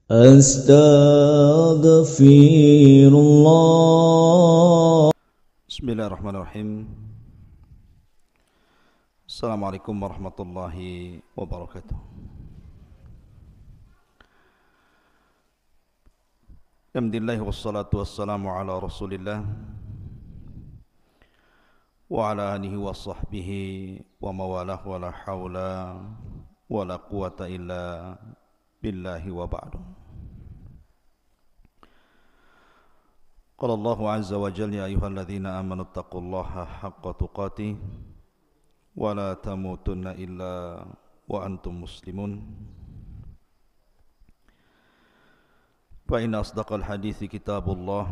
Astaghfirullah. Bismillahirrahmanirrahim. Assalamualaikum warahmatullahi wabarakatuh. Alhamdulillah wassalatu wassalamu ala Rasulillah wa ala alihi wa sahbihi wa mawalah wa la hawla wa la quwata illa billahi wa ba'du. Qala Allahu azza wa jalla ya ayyuhalladzina amanu taqullaha haqqa tuqatih wa la tamutunna illa wa antum muslimun. Fa inna asdaqal hadithi kitabullah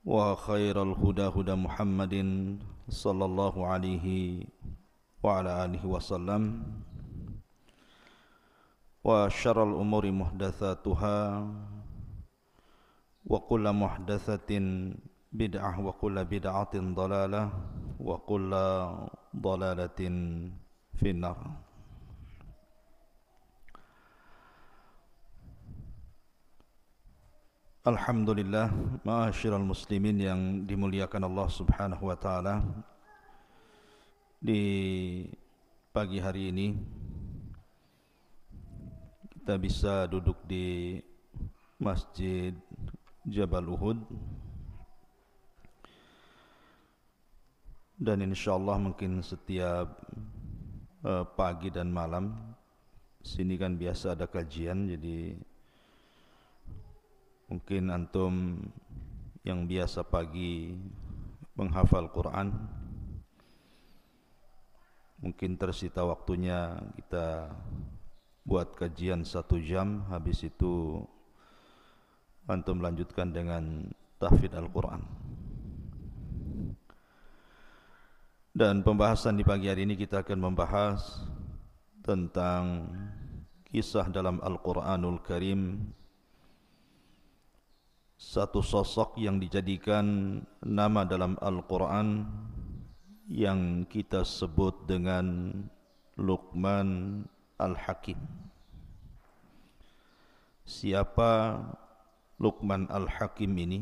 wa khairal huda huda Muhammadin sallallahu alaihi wa ala alihi wasallam wa syarrul umuri muhdatsatuha wa kullu muhdatsatin bid'ah wa kullu bid'atin dhalalah wa kullu dhalalatin finnar. Alhamdulillah, ma'asyiral muslimin yang dimuliakan Allah Subhanahu wa taala. Di pagi hari ini kita bisa duduk di Masjid Jabal Uhud, dan insyaallah mungkin setiap pagi dan malam sini kan biasa ada kajian, jadi mungkin antum yang biasa pagi menghafal Quran mungkin tersita waktunya kita buat kajian 1 jam, habis itu antum lanjutkan dengan tahfidz Al-Quran. Dan pembahasan di pagi hari ini kita akan membahas tentang kisah dalam Al-Quranul Karim, satu sosok yang dijadikan nama dalam Al-Quran yang kita sebut dengan Luqman Al-Hakim. Siapa Luqman Al-Hakim ini?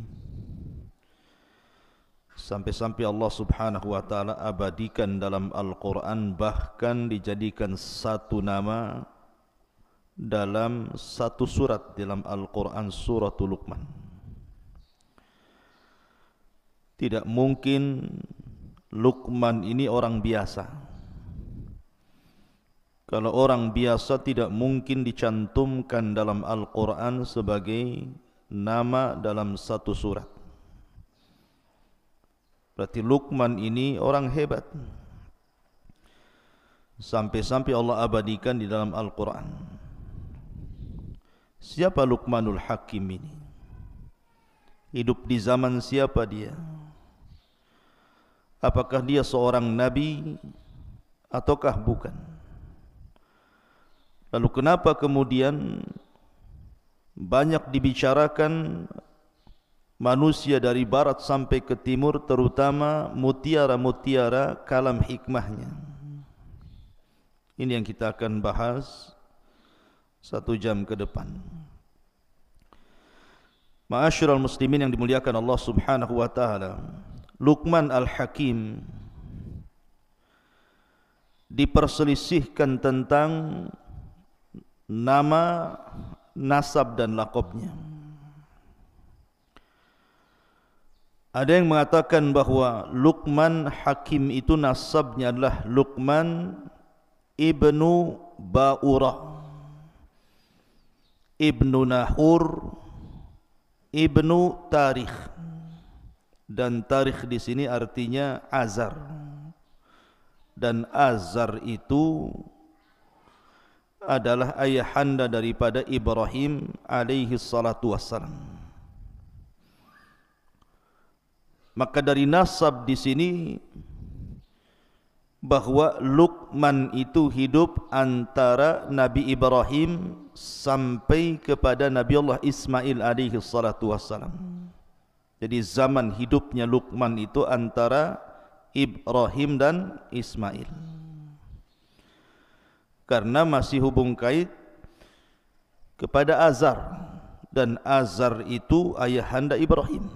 Sampai-sampai Allah Subhanahu wa taala abadikan dalam Al-Quran, bahkan dijadikan satu nama dalam satu surat dalam Al-Quran, suratul Luqman. Tidak mungkin Luqman ini orang biasa. Kalau orang biasa tidak mungkin dicantumkan dalam Al-Quran sebagai nama dalam satu surat. Berarti Luqman ini orang hebat. Sampai-sampai Allah abadikan di dalam Al-Quran. Siapa Luqmanul Hakim ini? Hidup di zaman siapa dia? Apakah dia seorang nabi ataukah bukan? Lalu kenapa kemudian banyak dibicarakan manusia dari barat sampai ke timur, terutama mutiara-mutiara kalam hikmahnya? Ini yang kita akan bahas 1 jam ke depan. Ma'asyiral muslimin yang dimuliakan Allah Subhanahu wa taala, Luqman Al-Hakim diperselisihkan tentang nama, nasab dan laqabnya. Ada yang mengatakan bahwa Luqman Hakim itu nasabnya adalah Luqman ibnu Ba'urah, ibnu Nahur, ibnu Tarikh. Dan Tarikh di sini artinya Azar. Dan Azar itu adalah ayahanda daripada Ibrahim alaihi salatu wassalam. Maka dari nasab di sini bahwa Luqman itu hidup antara Nabi Ibrahim sampai kepada Nabi Allah Ismail alaihi salatu wassalam. Jadi zaman hidupnya Luqman itu antara Ibrahim dan Ismail. Karena masih hubung kait kepada Azar, dan Azar itu ayahanda Ibrahim.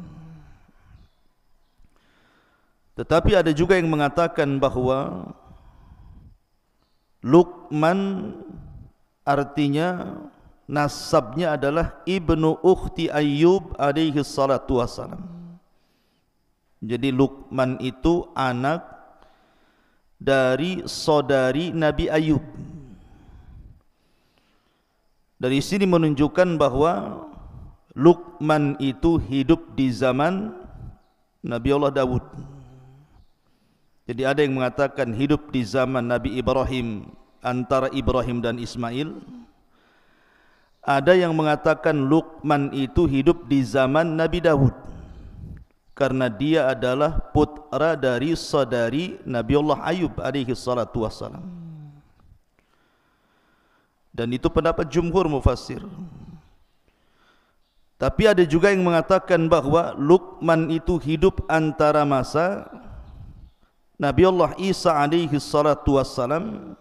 Tetapi ada juga yang mengatakan bahawa Luqman artinya nasabnya adalah ibnu ukhti Ayyub alaihi salatu wassalam. Jadi Luqman itu anak dari saudari Nabi Ayub. Dari sini menunjukkan bahawa Luqman itu hidup di zaman Nabi Allah Dawud. Jadi ada yang mengatakan hidup di zaman Nabi Ibrahim, antara Ibrahim dan Ismail. Ada yang mengatakan Luqman itu hidup di zaman Nabi Dawud, karena dia adalah putra dari saudari Nabi Allah Ayub alaihi salatu wassalam. Dan itu pendapat jumhur mufassir. Tapi ada juga yang mengatakan bahawa Luqman itu hidup antara masa Nabi Allah Isa alaihi salatu wassalam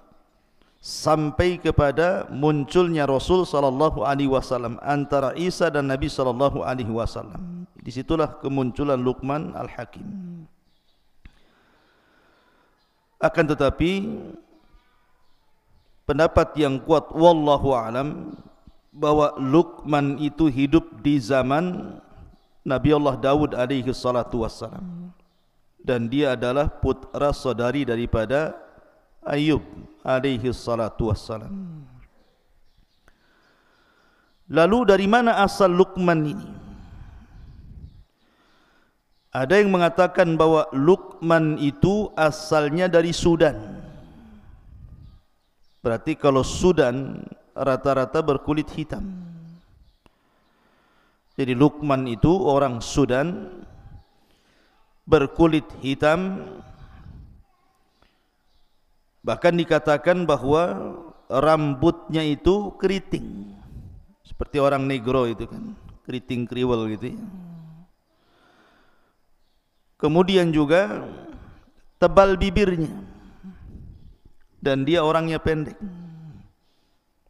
sampai kepada munculnya Rasul sallallahu alaihi wasallam, antara Isa dan Nabi sallallahu alaihi wasallam. Di situlah kemunculan Luqman Al-Hakim. Akan tetapi pendapat yang kuat wallahu alam bahwa Luqman itu hidup di zaman Nabi Allah Dawud alaihi salatu wassalam, dan dia adalah putra saudari daripada Ayub alaihi salatu wassalam. Lalu dari mana asal Luqman ini? Ada yang mengatakan bahwa Luqman itu asalnya dari Sudan. Berarti kalau Sudan rata-rata berkulit hitam. Jadi Luqman itu orang Sudan, berkulit hitam. Bahkan dikatakan bahwa rambutnya itu keriting, seperti orang negro itu kan, keriting kriwel gitu ya. Kemudian juga tebal bibirnya, dan dia orangnya pendek.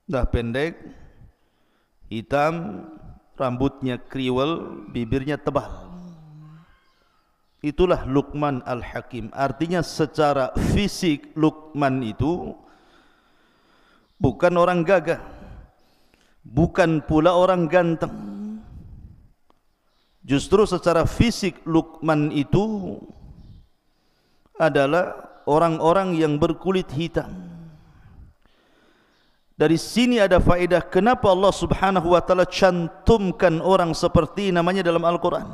Dah pendek, hitam, rambutnya kriwel, bibirnya tebal. Itulah Luqman Al-Hakim. Artinya secara fisik Luqman itu bukan orang gagah, bukan pula orang ganteng. Justru secara fisik Luqman itu adalah orang-orang yang berkulit hitam. Dari sini ada faedah kenapa Allah Subhanahu wa taala cantumkan orang seperti namanya dalam Al-Quran.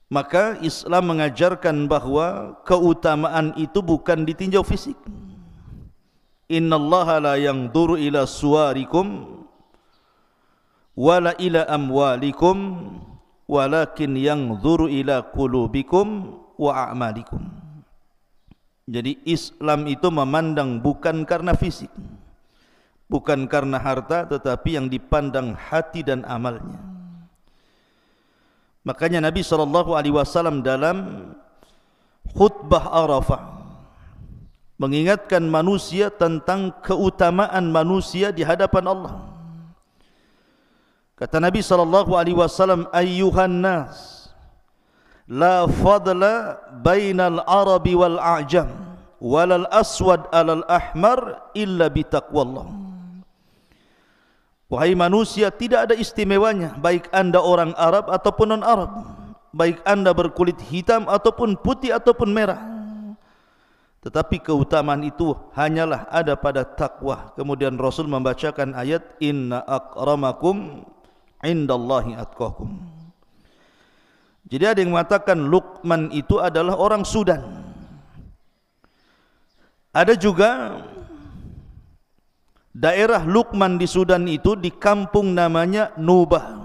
Maka Islam mengajarkan bahawa keutamaan itu bukan ditinjau fisik. Innallaha la yanzuru ila suwarikum wala ila amwalikum walakin yanzuru ila qulubikum wa a'malikum. Jadi Islam itu memandang bukan karena fisik, bukan karena harta, tetapi yang dipandang hati dan amalnya. Makanya Nabi SAW dalam khutbah Arafah mengingatkan manusia tentang keutamaan manusia di hadapan Allah. Kata Nabi SAW, ayyuhan nas, la fadla bainal arabi wal a'jam walal aswad alal ahmar illa bitaqwallah. Wahai manusia, tidak ada istimewanya baik anda orang Arab ataupun non-Arab, baik anda berkulit hitam ataupun putih ataupun merah, tetapi keutamaan itu hanyalah ada pada takwa. Kemudian Rasul membacakan ayat inna akramakum indallahi atqakum. Jadi ada yang mengatakan Luqman itu adalah orang Sudan. Ada juga daerah Luqman di Sudan itu di kampung namanya Nubah.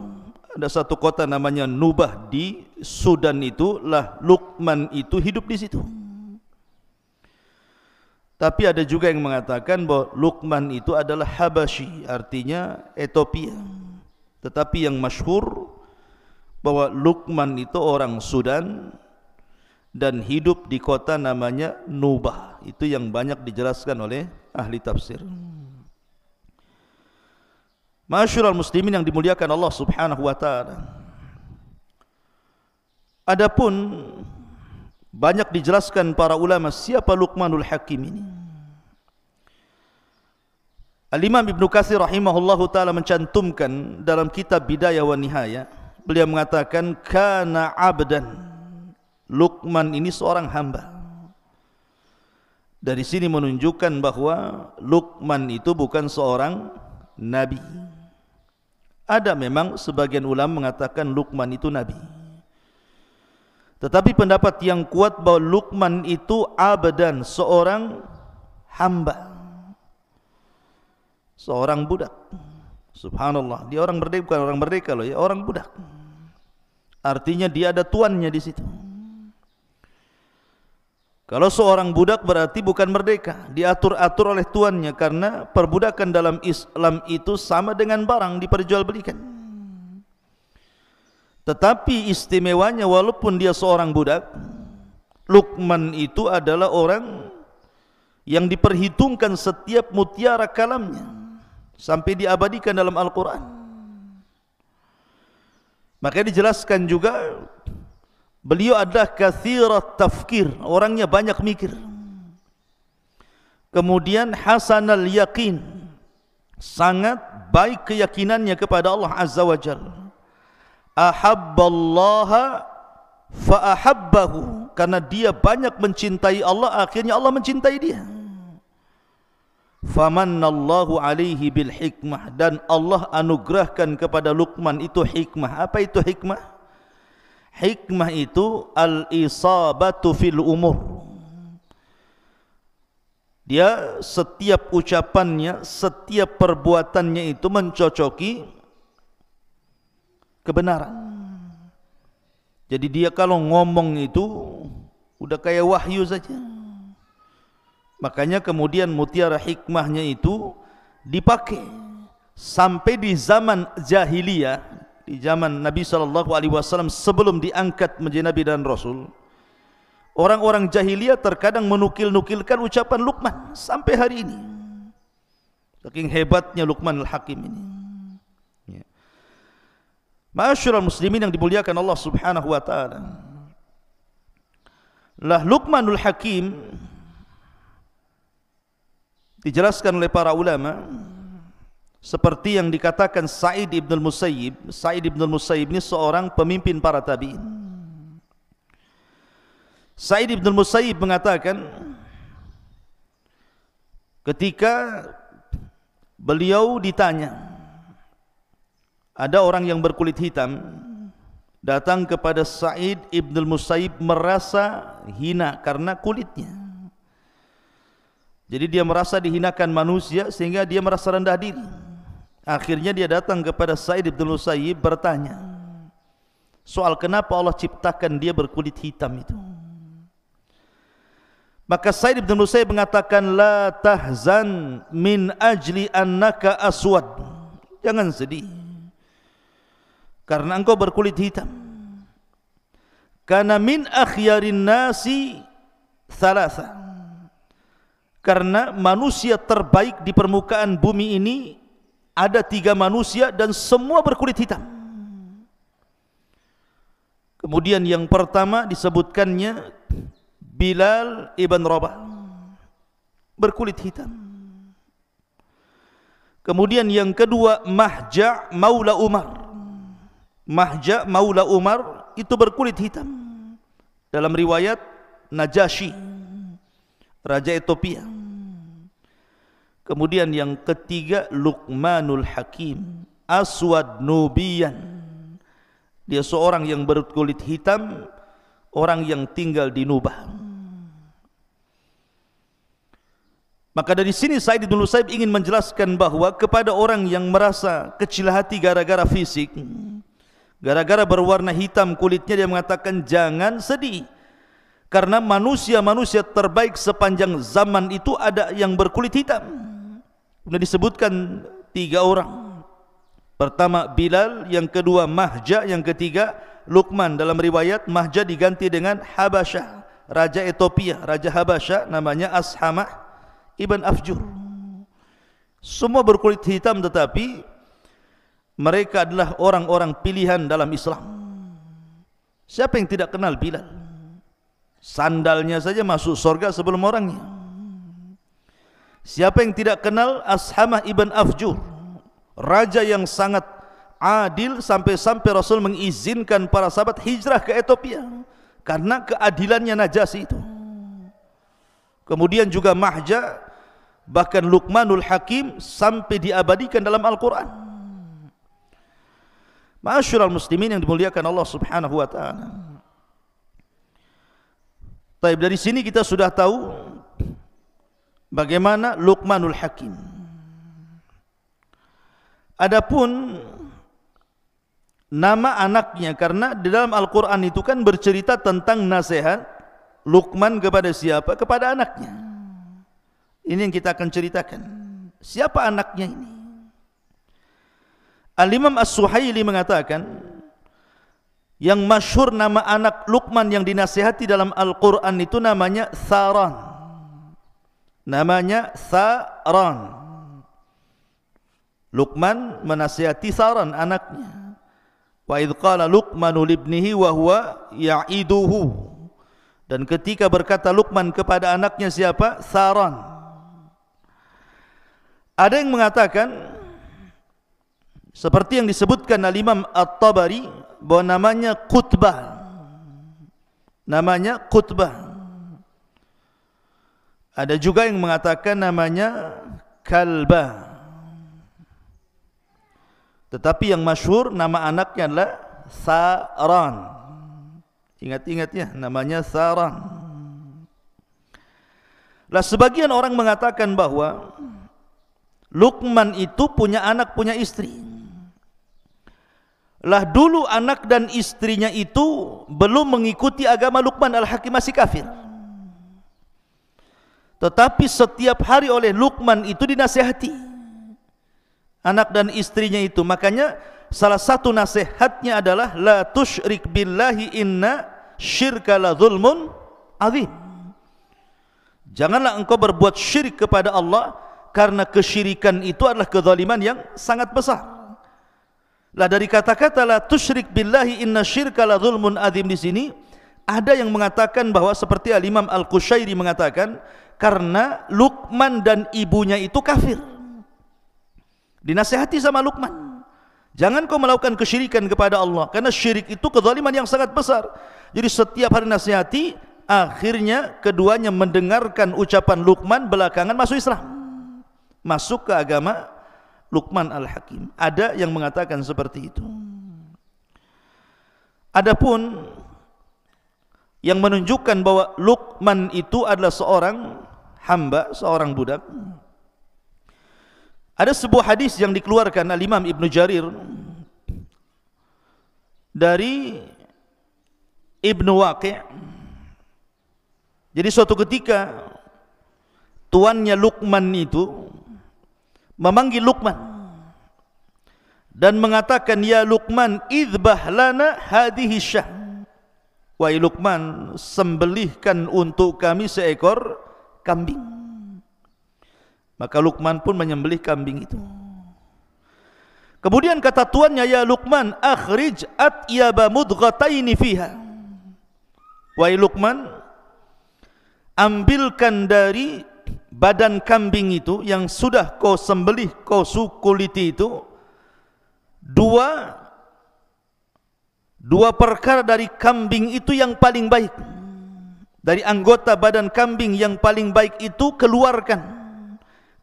Ada satu kota namanya Nubah di Sudan, itulah Luqman itu hidup di situ. Tapi ada juga yang mengatakan bahwa Luqman itu adalah Habasyi, artinya Ethiopia. Tetapi yang masyhur bahwa Luqman itu orang Sudan dan hidup di kota namanya Nubah. Itu yang banyak dijelaskan oleh ahli tafsir. Ma'asyiral muslimin yang dimuliakan Allah Subhanahu wa taala. Adapun banyak dijelaskan para ulama siapa Luqmanul Hakim ini. Al-Imam Ibnu Katsir rahimahullahu taala mencantumkan dalam kitab Bidayah wa Nihayah, beliau mengatakan kana abdan. Luqman ini seorang hamba. Dari sini menunjukkan bahwa Luqman itu bukan seorang nabi. Ada memang sebagian ulama mengatakan Luqman itu nabi. Tetapi pendapat yang kuat bahwa Luqman itu abdan, seorang hamba, seorang budak. Subhanallah, dia orang merdeka, bukan orang merdeka loh ya, orang budak. Artinya dia ada tuannya di situ. Kalau seorang budak berarti bukan merdeka, diatur-atur oleh tuannya, karena perbudakan dalam Islam itu sama dengan barang diperjualbelikan. Tetapi istimewanya walaupun dia seorang budak, Luqman itu adalah orang yang diperhitungkan setiap mutiara kalamnya sampai diabadikan dalam Al-Quran. Makanya dijelaskan juga beliau adalah kathirat tafkir, orangnya banyak mikir. Kemudian hasanal yaqin, sangat baik keyakinannya kepada Allah Azza wa Jalla. Ahabballaha fa'ahabbahu, karena dia banyak mencintai Allah, akhirnya Allah mencintai dia. Famannallahu alaihi bil hikmah, dan Allah anugerahkan kepada Luqman itu hikmah. Apa itu hikmah? Hikmah itu al-isabatu fil umur. Dia setiap ucapannya, setiap perbuatannya itu mencocoki kebenaran. Jadi dia kalau ngomong itu udah kayak wahyu saja. Makanya kemudian mutiara hikmahnya itu dipakai sampai di zaman jahiliyah, di zaman Nabi SAW sebelum diangkat menjadi Nabi dan Rasul. Orang-orang jahiliyah terkadang menukil-nukilkan ucapan Luqman sampai hari ini. Saking hebatnya Luqmanul Hakim ini. Ma'asyiral muslimin yang dimuliakan Allah Subhanahu wa taala. Lah Luqmanul Hakim dijelaskan oleh para ulama seperti yang dikatakan Sa'id ibn al-Musayyib. Sa'id ibn al-Musayyib ini seorang pemimpin para tabi'in. Sa'id ibn al-Musayyib mengatakan ketika beliau ditanya, ada orang yang berkulit hitam datang kepada Sa'id ibn al-Musayyib merasa hina karena kulitnya. Jadi dia merasa dihinakan manusia sehingga dia merasa rendah diri. Akhirnya dia datang kepada Sa'id ibn al-Musayyib bertanya soal kenapa Allah ciptakan dia berkulit hitam itu. Maka Sa'id ibn al-Musayyib mengatakan, la tahzan min ajli annaka aswad. Jangan sedih karena engkau berkulit hitam. Karena min akhyarin nasi thalatha, karena manusia terbaik di permukaan bumi ini ada 3 manusia dan semua berkulit hitam. Kemudian yang pertama disebutkannya Bilal ibn Rabah, berkulit hitam. Kemudian yang kedua Mahja Maula Umar. Mahja Maula Umar itu berkulit hitam. Dalam riwayat Najasyi, Raja Ethiopia. Kemudian yang ketiga Luqmanul Hakim, Aswad Nubiyan. Dia seorang yang berkulit hitam, orang yang tinggal di Nubah. Maka dari sini Sa'id ibn al-Musayyib ingin menjelaskan bahwa kepada orang yang merasa kecil hati gara-gara fisik, gara-gara berwarna hitam kulitnya, dia mengatakan jangan sedih, karena manusia-manusia terbaik sepanjang zaman itu ada yang berkulit hitam. Sudah disebutkan 3 orang. Pertama Bilal, yang kedua Mahja, yang ketiga Luqman. Dalam riwayat Mahja diganti dengan Habasyah, Raja Ethiopia, Raja Habasyah namanya Ashamah ibn Afjur. Semua berkulit hitam, tetapi mereka adalah orang-orang pilihan dalam Islam. Siapa yang tidak kenal Bilal? Sandalnya saja masuk surga sebelum orangnya. Siapa yang tidak kenal Ashamah ibn Afjur, raja yang sangat adil sampai-sampai Rasul mengizinkan para sahabat hijrah ke Ethiopia karena keadilannya Najasyi itu. Kemudian juga Mahja, bahkan Luqmanul Hakim sampai diabadikan dalam Al-Quran. Ma'asyiral muslimin yang dimuliakan Allah Subhanahu wa taala. Baik, dari sini kita sudah tahu bagaimana Luqmanul Hakim. Adapun nama anaknya, karena di dalam Al-Quran itu kan bercerita tentang nasihat Luqman kepada siapa? Kepada anaknya. Ini yang kita akan ceritakan. Siapa anaknya ini? Al-Imam As-Suhaili mengatakan, yang masyhur nama anak Luqman yang dinasihati dalam Al-Quran itu namanya Tharan. Namanya Tharan. Luqman menasihati Tharan anaknya. Wa idh qala Luqmanu libnihi wa huwa ya'iduhu. Dan ketika berkata Luqman kepada anaknya siapa? Tharan. Ada yang mengatakan seperti yang disebutkan Al-Imam At-Tabari bahwa namanya Qutbah. Namanya Qutbah. Ada juga yang mengatakan namanya Kalbah. Tetapi yang masyhur nama anaknya adalah Tharan. Ingat-ingat ya, namanya Tharan. Lah sebagian orang mengatakan bahwa Luqman itu punya anak, punya istri. Lah dulu anak dan istrinya itu belum mengikuti agama Luqman Al-Hakim, masih kafir. Tetapi setiap hari oleh Luqman itu dinasihati anak dan istrinya itu. Makanya salah satu nasihatnya adalah la tusyrik billahi inna syirka la zulmun azim. Janganlah engkau berbuat syirik kepada Allah, karena kesyirikan itu adalah kezaliman yang sangat besar. Lah dari kata-kata la tusyrik billahi inna syirka la zulmun azim di sini ada yang mengatakan bahwa seperti Al-Imam Al-Qushairi mengatakan karena Luqman dan ibunya itu kafir. Dinasihati sama Luqman, jangan kau melakukan kesyirikan kepada Allah, karena syirik itu kezaliman yang sangat besar. Jadi setiap hari nasihati, akhirnya keduanya mendengarkan ucapan Luqman, belakangan masuk Islam, masuk ke agama Luqman Al-Hakim. Ada yang mengatakan seperti itu. Adapun yang menunjukkan bahwa Luqman itu adalah seorang hamba, seorang budak, ada sebuah hadis yang dikeluarkan Al-Imam Ibn Jarir dari Ibn Waqi'. Jadi suatu ketika tuannya Luqman itu memanggil Luqman dan mengatakan, ya Luqman, idbah lana hadhihi syah. Wahai Luqman, sembelihkan untuk kami seekor kambing. Maka Luqman pun menyembelih kambing itu. Kemudian kata tuannya, ya Luqman, akhrij atyaba mudghataini fiha. Wahai Luqman, ambilkan dari badan kambing itu yang sudah kau sembelih, kau kuliti itu, dua perkara dari kambing itu yang paling baik. Dari anggota badan kambing yang paling baik itu keluarkan,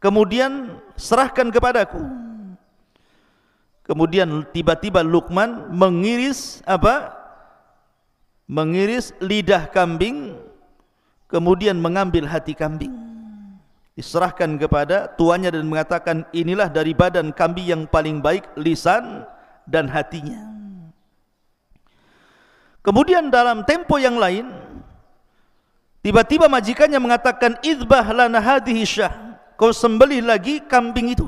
kemudian serahkan kepadaku. Kemudian tiba-tiba Luqman mengiris apa? Mengiris lidah kambing, kemudian mengambil hati kambing, diserahkan kepada tuannya dan mengatakan, inilah dari badan kambing yang paling baik, lisan dan hatinya. Kemudian dalam tempo yang lain, tiba-tiba majikannya mengatakan, idbah lana hadhihi syah, kau sembelih lagi kambing itu.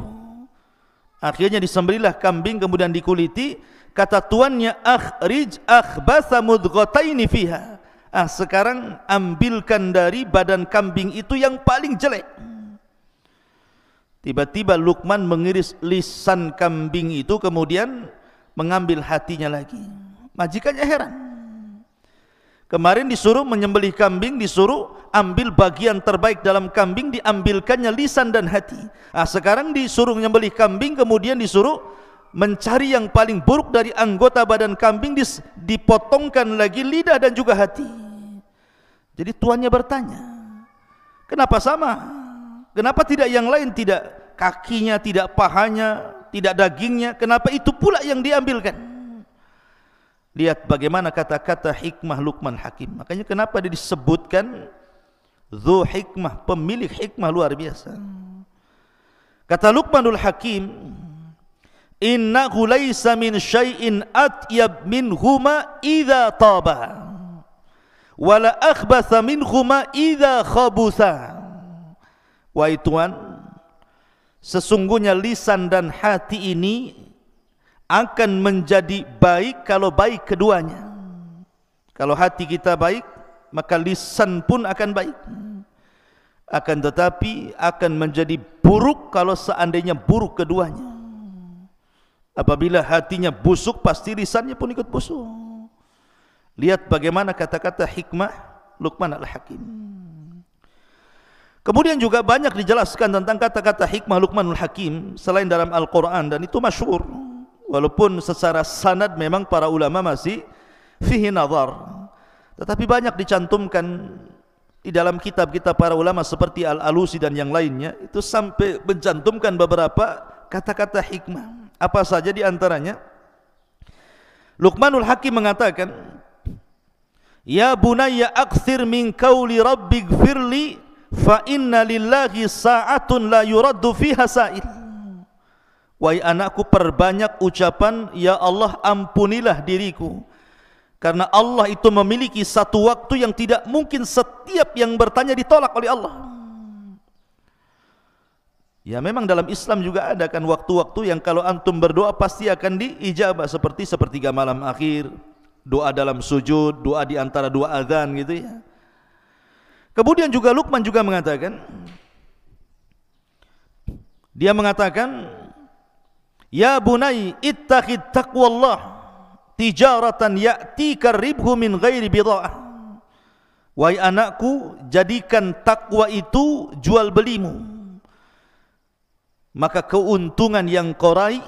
Akhirnya disembelihlah kambing, kemudian dikuliti. Kata tuannya, akhrij akhbatha mudghataini fiha. Sekarang ambilkan dari badan kambing itu yang paling jelek. Tiba-tiba Luqman mengiris lisan kambing itu, kemudian mengambil hatinya lagi. Majikannya heran. Kemarin disuruh menyembelih kambing, disuruh ambil bagian terbaik dalam kambing, diambilkannya lisan dan hati. Sekarang disuruh menyembelih kambing, kemudian disuruh mencari yang paling buruk dari anggota badan kambing, dipotongkan lagi lidah dan juga hati. Jadi tuannya bertanya, kenapa sama? Kenapa tidak yang lain, tidak kakinya, tidak pahanya, tidak dagingnya? Kenapa itu pula yang diambilkan? Lihat bagaimana kata-kata hikmah Luqman Hakim. Makanya kenapa dia disebutkan Dzu hikmah, pemilik hikmah luar biasa. Kata Luqmanul Hakim, innahu laisa min syai'in atyab minhuma idza taba wala akhbatha minhuma idza khabutha. Wahai Tuhan, sesungguhnya lisan dan hati ini akan menjadi baik kalau baik keduanya. Kalau hati kita baik, maka lisan pun akan baik. Akan tetapi akan menjadi buruk kalau seandainya buruk keduanya. Apabila hatinya busuk, pasti lisannya pun ikut busuk. Lihat bagaimana kata-kata hikmah Luqman Al-Hakim. Kemudian juga banyak dijelaskan tentang kata-kata hikmah Luqmanul Hakim selain dalam Al-Quran, dan itu masyhur. Walaupun secara sanad memang para ulama masih fihi nazar, tetapi banyak dicantumkan di dalam kitab-kitab para ulama seperti Al-Alusi dan yang lainnya. Itu sampai mencantumkan beberapa kata-kata hikmah. Apa saja di antaranya? Luqmanul Hakim mengatakan, ya bunayya akthir min qawli rabbighfirli fa inna lillahi sa'atun la yuraddu fiha sa'il. Wahai anakku, perbanyak ucapan ya Allah ampunilah diriku, karena Allah itu memiliki satu waktu yang tidak mungkin setiap yang bertanya ditolak oleh Allah. Ya memang dalam Islam juga ada kan waktu-waktu yang kalau antum berdoa pasti akan diijabah, seperti sepertiga malam akhir, doa dalam sujud, doa di antara dua azan gitu ya. Kemudian juga Luqman juga mengatakan, dia mengatakan, ya bunai ittaqid taqwallah tijaratan ya'tika ribhu min ghairi bida'ah. Wahai anakku, jadikan takwa itu jual belimu, maka keuntungan yang kau raih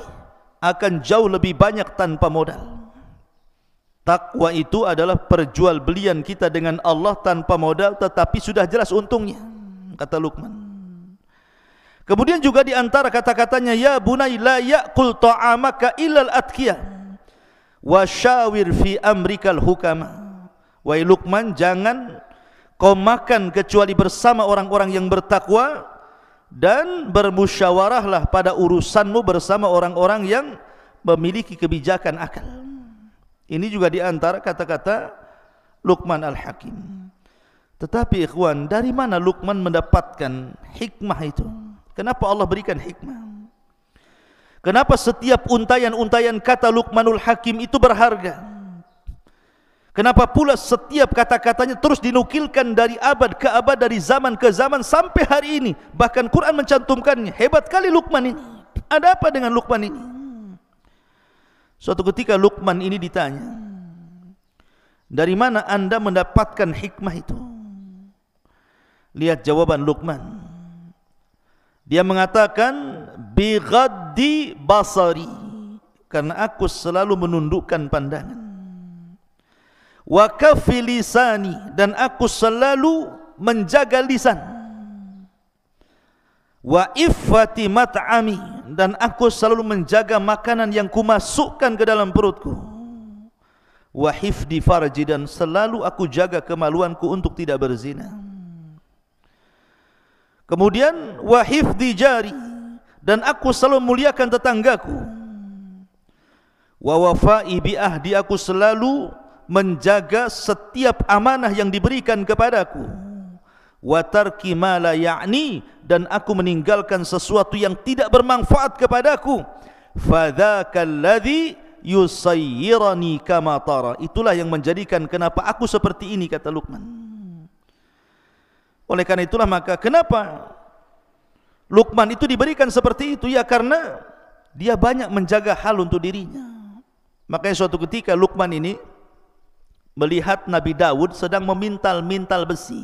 akan jauh lebih banyak tanpa modal. Takwa itu adalah perjualbelian kita dengan Allah tanpa modal, tetapi sudah jelas untungnya, kata Luqman. Kemudian juga di antara kata-katanya, ya bunai la ya'kul ta'amaka illal atqiyah wa syawir fi amrikal hukama. Wahai Luqman, jangan kau makan kecuali bersama orang-orang yang bertakwa, dan bermusyawarahlah pada urusanmu bersama orang-orang yang memiliki kebijakan akal. Ini juga di antara kata-kata Luqman Al-Hakim. Tetapi ikhwan, dari mana Luqman mendapatkan hikmah itu? Kenapa Allah berikan hikmah? Kenapa setiap untayan-untayan kata Luqmanul Hakim itu berharga? Kenapa pula setiap kata-katanya terus dinukilkan dari abad ke abad, dari zaman ke zaman sampai hari ini? Bahkan Quran mencantumkannya. Hebat kali Luqman ini. Ada apa dengan Luqman ini? Suatu ketika Luqman ini ditanya, dari mana anda mendapatkan hikmah itu? Lihat jawaban Luqman. Dia mengatakan, bi ghaddi basari, karena aku selalu menundukkan pandangan. Wa kaffi lisani, dan aku selalu menjaga lisan. Wa iffati mat'ami, dan aku selalu menjaga makanan yang kumasukkan ke dalam perutku. Wa hifdi farji, dan selalu aku jaga kemaluanku untuk tidak berzina. Kemudian wa hifdi jari, dan aku selalu muliakan tetanggaku. Wa wafai bi ahdi, aku selalu menjaga setiap amanah yang diberikan kepadaku. Wa tarki ma la ya'ni, dan aku meninggalkan sesuatu yang tidak bermanfaat kepadaku. Fadzakal ladzi yusayyirani kama tara, itulah yang menjadikan kenapa aku seperti ini, kata Luqman. Oleh karena itulah maka kenapa Luqman itu diberikan seperti itu ya karena dia banyak menjaga hal untuk dirinya. Makanya suatu ketika Luqman ini melihat Nabi Daud sedang memintal-mintal besi.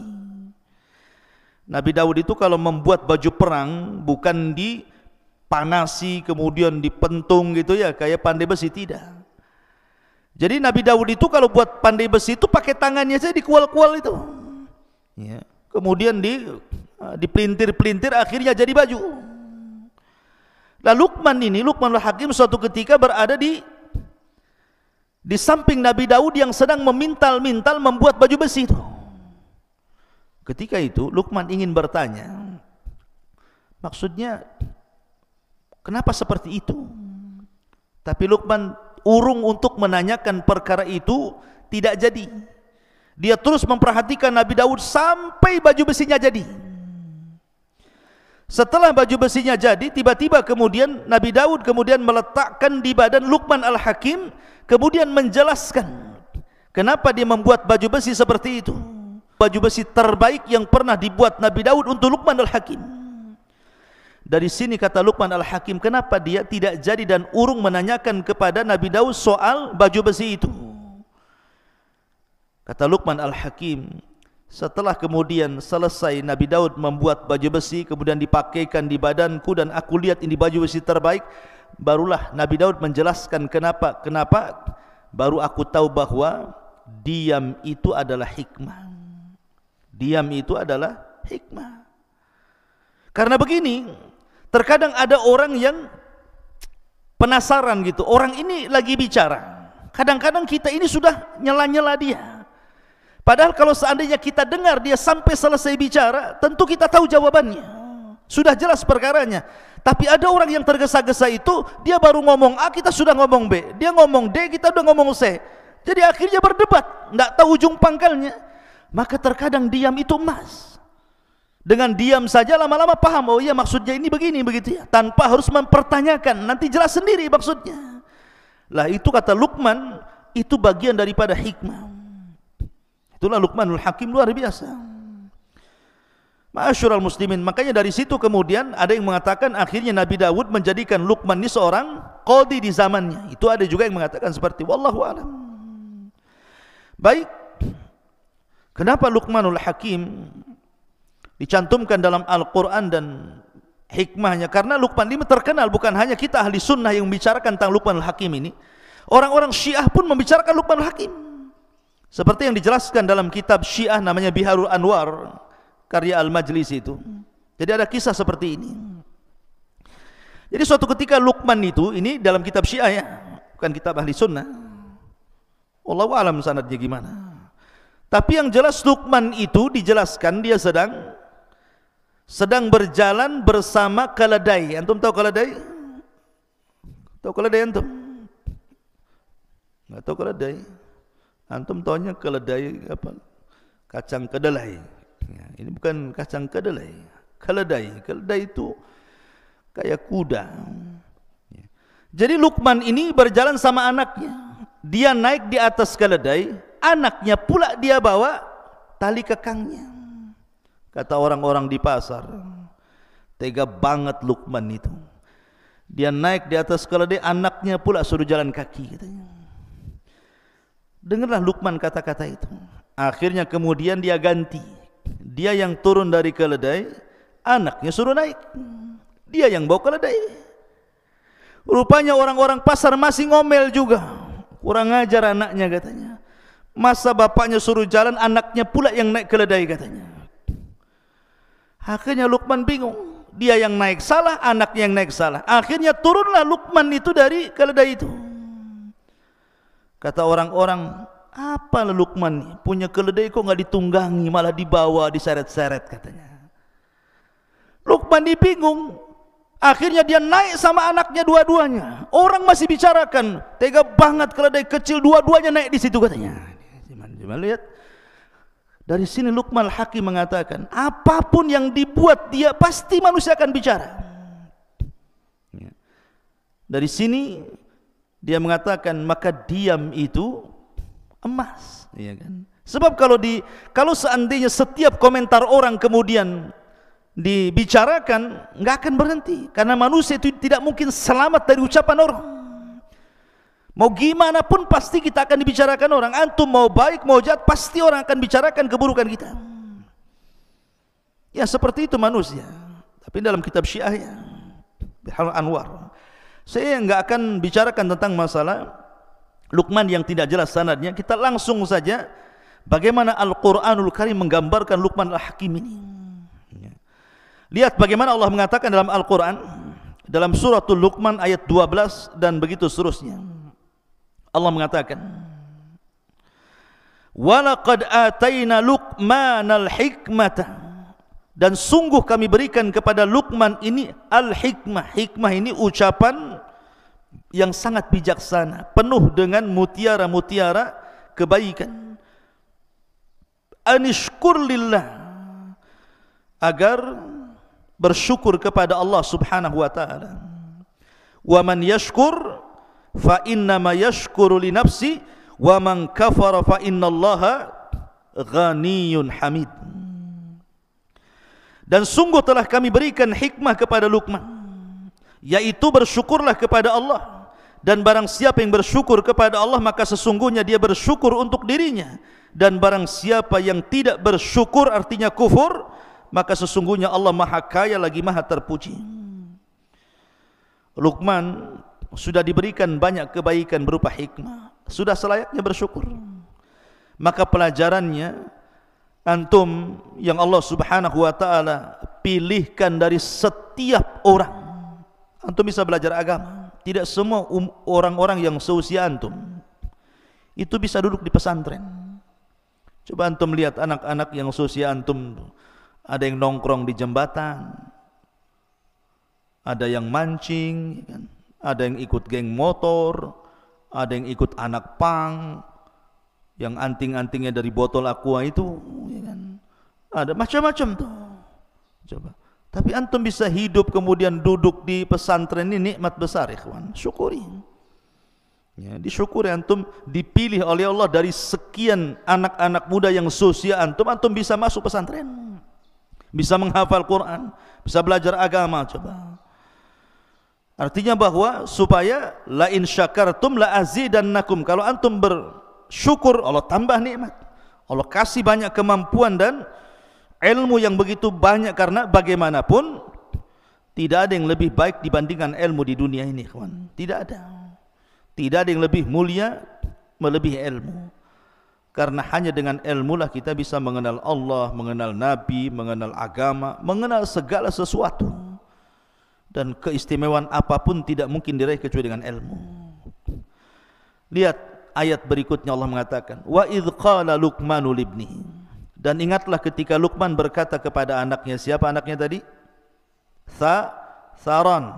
Nabi Daud itu kalau membuat baju perang bukan dipanasi kemudian dipentung gitu ya kayak pandai besi, tidak. Jadi Nabi Daud itu kalau buat pandai besi itu pakai tangannya saja dikual-kual itu. Ya. Kemudian dipelintir-pelintir akhirnya jadi baju. Nah Luqmanul Hakim suatu ketika berada di samping Nabi Daud yang sedang memintal-mintal membuat baju besi itu. Ketika itu Luqman ingin bertanya, maksudnya kenapa seperti itu? Tapi Luqman urung untuk menanyakan perkara itu tidak jadi. Dia terus memperhatikan Nabi Daud sampai baju besinya jadi. Setelah baju besinya jadi, tiba-tiba kemudian Nabi Daud kemudian meletakkan di badan Luqman Al-Hakim, kemudian menjelaskan kenapa dia membuat baju besi seperti itu. Baju besi terbaik yang pernah dibuat Nabi Daud untuk Luqman Al-Hakim. Dari sini kata Luqman Al-Hakim, kenapa dia tidak jadi dan urung menanyakan kepada Nabi Daud soal baju besi itu. Kata Luqman Al-Hakim, setelah kemudian selesai Nabi Daud membuat baju besi, kemudian dipakaikan di badanku dan aku lihat ini baju besi terbaik, barulah Nabi Daud menjelaskan kenapa, baru aku tahu bahwa diam itu adalah hikmah. Diam itu adalah hikmah. Karena begini, terkadang ada orang yang penasaran gitu, orang ini lagi bicara, kadang-kadang kita ini sudah nyela-nyela dia, padahal kalau seandainya kita dengar dia sampai selesai bicara, tentu kita tahu jawabannya, sudah jelas perkaranya. Tapi ada orang yang tergesa-gesa itu, dia baru ngomong A, kita sudah ngomong B, dia ngomong D, kita udah ngomong C, jadi akhirnya berdebat, tidak tahu ujung pangkalnya. Maka terkadang diam itu emas. Dengan diam saja lama-lama paham, oh iya maksudnya ini begini begitu ya, tanpa harus mempertanyakan, nanti jelas sendiri maksudnya. Lah itu kata Luqman, itu bagian daripada hikmah. Itulah Luqmanul Hakim, luar biasa. Ma'asyiral muslimin, makanya dari situ kemudian ada yang mengatakan akhirnya Nabi Daud menjadikan Luqman ini seorang qadhi di zamannya. Itu ada juga yang mengatakan seperti wallahu alam. Baik. Kenapa Luqmanul Hakim dicantumkan dalam Al-Quran dan hikmahnya? Karena Luqman ini terkenal, bukan hanya kita ahli sunnah yang membicarakan tentang Luqmanul Hakim ini, orang-orang Syiah pun membicarakan Luqmanul Hakim. Seperti yang dijelaskan dalam kitab Syiah namanya Biharul Anwar, karya Al-Majlisi itu. Jadi ada kisah seperti ini. Jadi suatu ketika Luqman itu, ini dalam kitab Syiah ya, bukan kitab ahli sunnah. Wallahu a'lam sanadnya gimana. Tapi yang jelas Luqman itu dijelaskan dia sedang berjalan bersama keledai. Antum tahu keledai? Tahu keledai antum? Enggak tahu keledai? Antum taunya keledai apa? Kacang kedelai. Ya, ini bukan kacang kedelai. Keledai. Keledai itu kayak kuda. Ya. Jadi Luqman ini berjalan sama anaknya. Dia naik di atas keledai, anaknya pula dia bawa tali kekangnya. Kata orang-orang di pasar, tega banget Luqman itu. Dia naik di atas keledai, anaknya pula suruh jalan kaki katanya. Dengarlah Luqman kata-kata itu. Akhirnya kemudian dia ganti. Dia yang turun dari keledai, anaknya suruh naik. Dia yang bawa keledai. Rupanya orang-orang pasar masih ngomel juga. Kurang ajar anaknya katanya. Masa bapaknya suruh jalan, anaknya pula yang naik keledai katanya. Akhirnya Luqman bingung. Dia yang naik salah, anaknya yang naik salah. Akhirnya turunlah Luqman itu dari keledai itu. Kata orang-orang, apa Luqman punya keledai kok nggak ditunggangi, malah dibawa, diseret-seret katanya. Luqman ini bingung. Akhirnya dia naik sama anaknya dua-duanya. Orang masih bicarakan, tega banget keledai kecil dua-duanya naik di situ katanya. Cuma lihat. Dari sini Luqman Al-Hakim mengatakan, apapun yang dibuat dia pasti manusia akan bicara. Dari sini dia mengatakan maka diam itu emas, ya kan? Sebab kalau seandainya setiap komentar orang kemudian dibicarakan nggak akan berhenti, karena manusia itu tidak mungkin selamat dari ucapan orang. Mau gimana pun pasti kita akan dibicarakan orang. Antum mau baik mau jahat pasti orang akan bicarakan keburukan kita. Ya seperti itu manusia. Tapi dalam kitab Syiah ya, Biharul Anwar, saya nggak akan bicarakan tentang masalah Luqman yang tidak jelas sanadnya. Kita langsung saja bagaimana Al-Quranul Karim menggambarkan Luqman Al-Hakim ini. Lihat bagaimana Allah mengatakan dalam Al-Quran, dalam suratul Luqman ayat 12 dan begitu seterusnya. Allah mengatakan, walaqad atayna Luqmanal hikmata, dan sungguh kami berikan kepada Luqman ini al-hikmah. Hikmah ini ucapan yang sangat bijaksana, penuh dengan mutiara-mutiara kebaikan. Anishkur lillah, agar bersyukur kepada Allah Subhanahu wa taala. Wa man yashkur fa innama yashkuru li nafsi wa man kafara fa innallaha ghaniyun hamid. Dan sungguh telah kami berikan hikmah kepada Luqman, yaitu bersyukurlah kepada Allah, dan barang siapa yang bersyukur kepada Allah maka sesungguhnya dia bersyukur untuk dirinya, dan barang siapa yang tidak bersyukur artinya kufur, maka sesungguhnya Allah Maha Kaya lagi Maha Terpuji. Luqman sudah diberikan banyak kebaikan berupa hikmah, sudah selayaknya bersyukur. Maka pelajarannya, antum yang Allah Subhanahu wa taala pilihkan dari setiap orang, antum bisa belajar agama. Tidak semua orang-orang yang seusia antum itu bisa duduk di pesantren. Coba antum lihat anak-anak yang seusia antum, ada yang nongkrong di jembatan, ada yang mancing, kan? Ada yang ikut geng motor, ada yang ikut anak pang, yang anting-antingnya dari botol aqua itu, ya kan? Ada macam-macam tuh. Coba. Tapi antum bisa hidup kemudian duduk di pesantren ini nikmat besar, ikhwan. Syukuri. Ya, disyukuri antum dipilih oleh Allah dari sekian anak-anak muda yang seusia antum, antum bisa masuk pesantren, bisa menghafal Quran, bisa belajar agama. Coba. Artinya bahwa supaya la in syakartum la azidannakum, kalau antum bersyukur Allah tambah nikmat, Allah kasih banyak kemampuan dan ilmu yang begitu banyak, karena bagaimanapun tidak ada yang lebih baik dibandingkan ilmu di dunia ini, kawan. Tidak ada yang lebih mulia melebihi ilmu, karena hanya dengan ilmu lah kita bisa mengenal Allah, mengenal Nabi, mengenal agama, mengenal segala sesuatu. Dan keistimewaan apapun tidak mungkin diraih kecuali dengan ilmu. Lihat ayat berikutnya, Allah mengatakan, wa idh qala Luqmanu libnihi, dan ingatlah ketika Luqman berkata kepada anaknya. Siapa anaknya tadi? Tharan,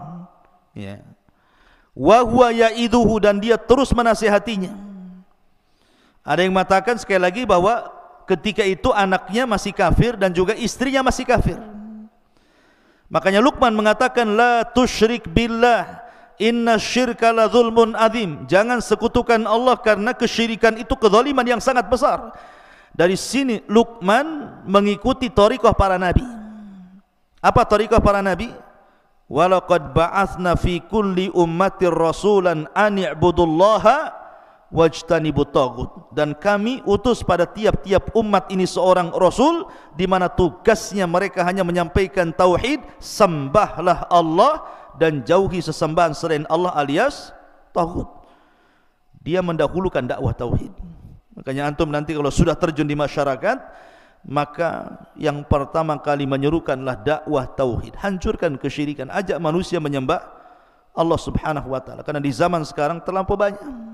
ya. Wa huwa ya'iduhu, dan dia terus menasihatinya. Ada yang mengatakan sekali lagi bahwa ketika itu anaknya masih kafir dan juga istrinya masih kafir. Makanya Luqman mengatakan, la tusyrik billah, inna syirka la zulmun azim. Jangan sekutukan Allah, karena kesyirikan itu kezaliman yang sangat besar. Dari sini Luqman mengikuti thariqah para nabi. Apa thariqah para nabi? Walaqad ba'atsna fi kulli ummatir rasulan an i'budullaha wajtanibut taghut, dan kami utus pada tiap-tiap umat ini seorang rasul, di mana tugasnya mereka hanya menyampaikan tauhid, sembahlah Allah dan jauhi sesembahan selain Allah alias taghut. Dia mendahulukan dakwah tauhid. Makanya antum nanti kalau sudah terjun di masyarakat, maka yang pertama kali menyerukanlah dakwah tauhid, hancurkan kesyirikan, ajak manusia menyembah Allah Subhanahu wa taala. Karena di zaman sekarang terlampau banyak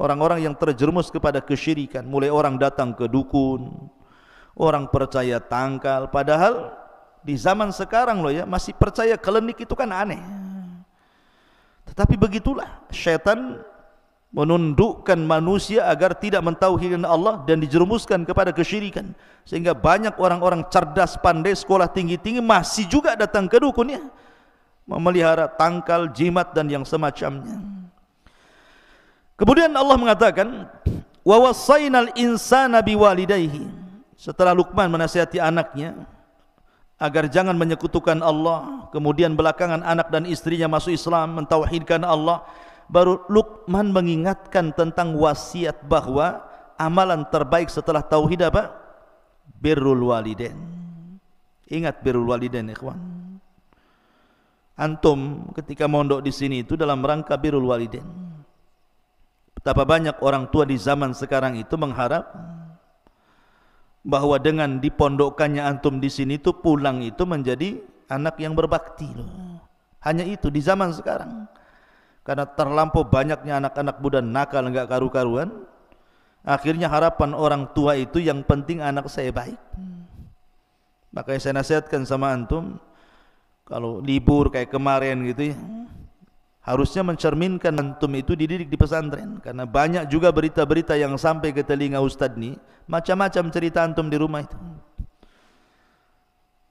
orang-orang yang terjerumus kepada kesyirikan. Mulai orang datang ke dukun, orang percaya tangkal, padahal di zaman sekarang loh ya, masih percaya klinik itu kan aneh. Tetapi begitulah syaitan menundukkan manusia agar tidak mentauhidkan Allah dan dijerumuskan kepada kesyirikan, sehingga banyak orang-orang cerdas, pandai, sekolah tinggi-tinggi masih juga datang ke dukun ya, memelihara tangkal, jimat dan yang semacamnya. Kemudian Allah mengatakan, wa wassaynal insana biwalidayhi. Setelah Luqman menasihati anaknya, agar jangan menyekutukan Allah, kemudian belakangan anak dan istrinya masuk Islam, mentauhidkan Allah, baru Luqman mengingatkan tentang wasiat bahwa amalan terbaik setelah tauhid apa? Birrul walidain. Ingat birrul walidain, ikhwan. Antum ketika mondok di sini itu dalam rangka birrul walidain. Betapa banyak orang tua di zaman sekarang itu mengharap bahwa dengan dipondokkannya antum di sini itu pulang itu menjadi anak yang berbakti loh. Hanya itu di zaman sekarang. Karena terlampau banyaknya anak-anak muda nakal enggak karu-karuan, akhirnya harapan orang tua itu yang penting anak saya baik. Makanya saya nasihatkan sama antum, kalau libur kayak kemarin gitu ya, harusnya mencerminkan antum itu dididik di pesantren. Karena banyak juga berita-berita yang sampai ke telinga ustadz nih, macam-macam cerita antum di rumah itu.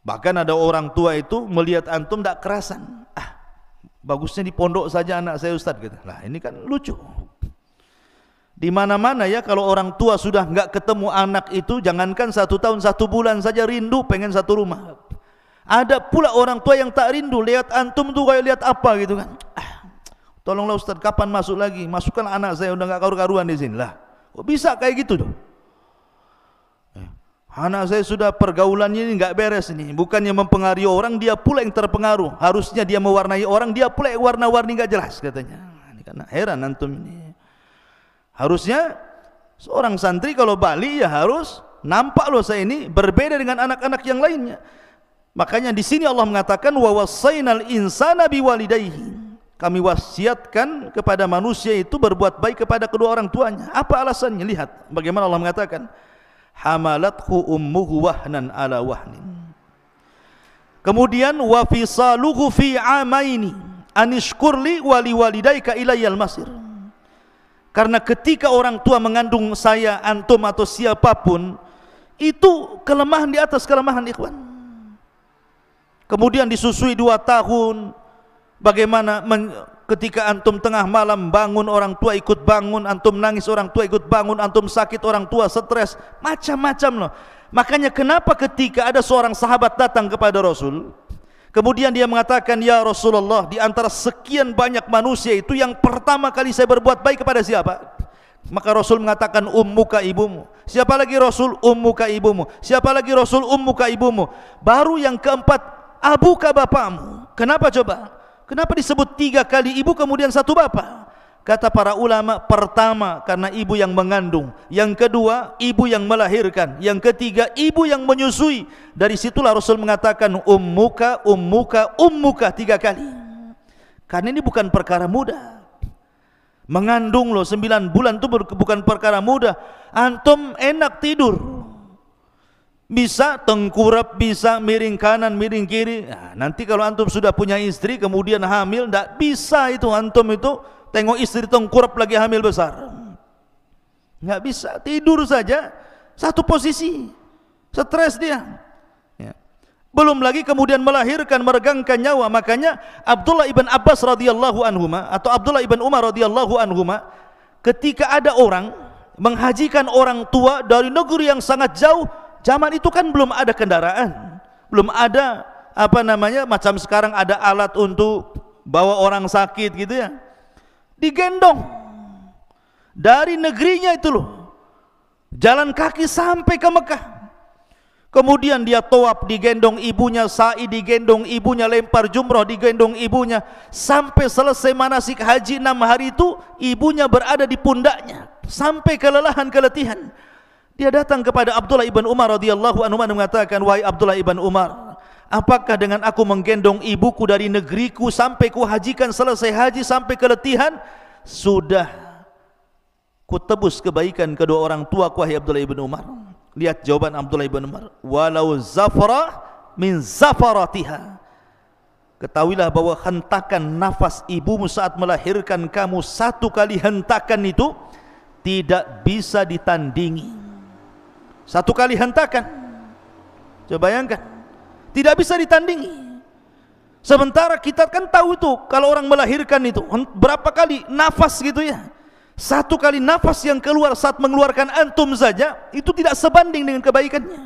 Bahkan ada orang tua itu melihat antum tak kerasan, bagusnya di pondok saja anak saya ustadz gitu. Lah ini kan lucu. Di mana-mana ya kalau orang tua sudah enggak ketemu anak itu, jangankan 1 tahun 1 bulan saja rindu pengen satu rumah. Ada pula orang tua yang tak rindu lihat antum tuh kayak lihat apa gitu kan. Tolonglah Ustaz, kapan masuk lagi? Masukkan anak saya, udah enggak karu-karuan di sini. Lah, kok bisa kayak gitu tuh? Anak saya sudah pergaulannya ini enggak beres ini. Bukannya mempengaruhi orang, dia pula yang terpengaruh. Harusnya dia mewarnai orang, dia pula yang warna-warni enggak jelas katanya. Ini kan heran antum ini. Harusnya seorang santri kalau balik ya harus nampak loh saya ini berbeda dengan anak-anak yang lainnya. Makanya di sini Allah mengatakan wa wassaynal insana biwalidayhi. Kami wasiatkan kepada manusia itu berbuat baik kepada kedua orang tuanya. Apa alasannya? Lihat bagaimana Allah mengatakan, hamalathu ummuhu wahnan ala wahnin. Kemudian wa fisaluhu fi amaini anishkurli wa liwalidayka ilayyal masir. Karena ketika orang tua mengandung saya, antum atau siapapun, itu kelemahan di atas kelemahan, ikhwan. Kemudian disusui 2 tahun. Bagaimana ketika antum tengah malam bangun, orang tua ikut bangun, antum nangis, orang tua ikut bangun, antum sakit, orang tua stres, macam-macam loh. Makanya kenapa ketika ada seorang sahabat datang kepada Rasul, kemudian dia mengatakan, ya Rasulullah, di antara sekian banyak manusia itu yang pertama kali saya berbuat baik kepada siapa? Maka Rasul mengatakan, ummuka, ibumu. Siapa lagi Rasul? Ummuka, ibumu. Siapa lagi Rasul? Ummuka, ibumu. Baru yang keempat, abuka, bapamu. Kenapa coba? Kenapa disebut 3 kali ibu kemudian 1 bapa? Kata para ulama, pertama karena ibu yang mengandung, yang kedua ibu yang melahirkan, yang ketiga ibu yang menyusui. Dari situlah Rasul mengatakan ummuka, ummuka, ummuka 3 kali. Karena ini bukan perkara mudah. Mengandung loh 9 bulan itu bukan perkara mudah. Antum enak tidur, bisa tengkurap, bisa miring kanan, miring kiri. Nah, nanti kalau antum sudah punya istri kemudian hamil, tidak bisa itu antum itu tengok istri tengkurap lagi hamil besar. Nggak bisa, tidur saja satu posisi, stres dia. Ya. Belum lagi kemudian melahirkan, meregangkan nyawa. Makanya Abdullah ibn Abbas radhiyallahu anhuma atau Abdullah ibn Umar radhiyallahu anhuma, ketika ada orang menghajikan orang tua dari negeri yang sangat jauh. Zaman itu kan belum ada kendaraan, belum ada apa namanya macam sekarang ada alat untuk bawa orang sakit gitu ya. Digendong dari negerinya itu loh, jalan kaki sampai ke Mekah. Kemudian dia tawaf, digendong ibunya, sa'i digendong ibunya, lempar jumrah digendong ibunya, sampai selesai manasik haji 6 hari itu ibunya berada di pundaknya sampai kelelahan, keletihan. Dia datang kepada Abdullah ibn Umar radhiyallahu anhu mengatakan, wahai Abdullah ibn Umar, apakah dengan aku menggendong ibuku dari negeriku sampai ku hajikan, selesai haji sampai keletihan, sudah ku tebus kebaikan kedua orang tua ku, wahai Abdullah ibn Umar? Lihat jawaban Abdullah ibn Umar, walau zafara min zafaratiha. Ketahuilah bahwa hentakan nafas ibumu saat melahirkan kamu, 1 kali hentakan itu tidak bisa ditandingi. 1 kali hentakan, coba bayangkan, tidak bisa ditandingi. Sementara kita kan tahu itu kalau orang melahirkan itu berapa kali nafas gitu ya. 1 kali nafas yang keluar saat mengeluarkan antum saja itu tidak sebanding dengan kebaikannya.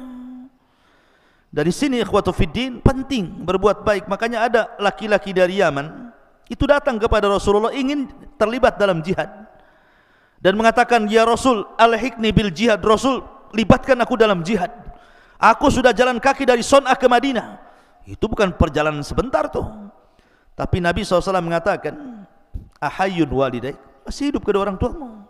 Dari sini ikhwatu fiddin, penting berbuat baik. Makanya ada laki-laki dari Yaman itu datang kepada Rasulullah ingin terlibat dalam jihad dan mengatakan, ya Rasul, alhiqni bil jihad. Rasul, libatkan aku dalam jihad. Aku sudah jalan kaki dari Son'ah ke Madinah. Itu bukan perjalanan sebentar tuh. Tapi Nabi SAW mengatakan, ahayyun walidaik, masih hidup kedua orang tuamu.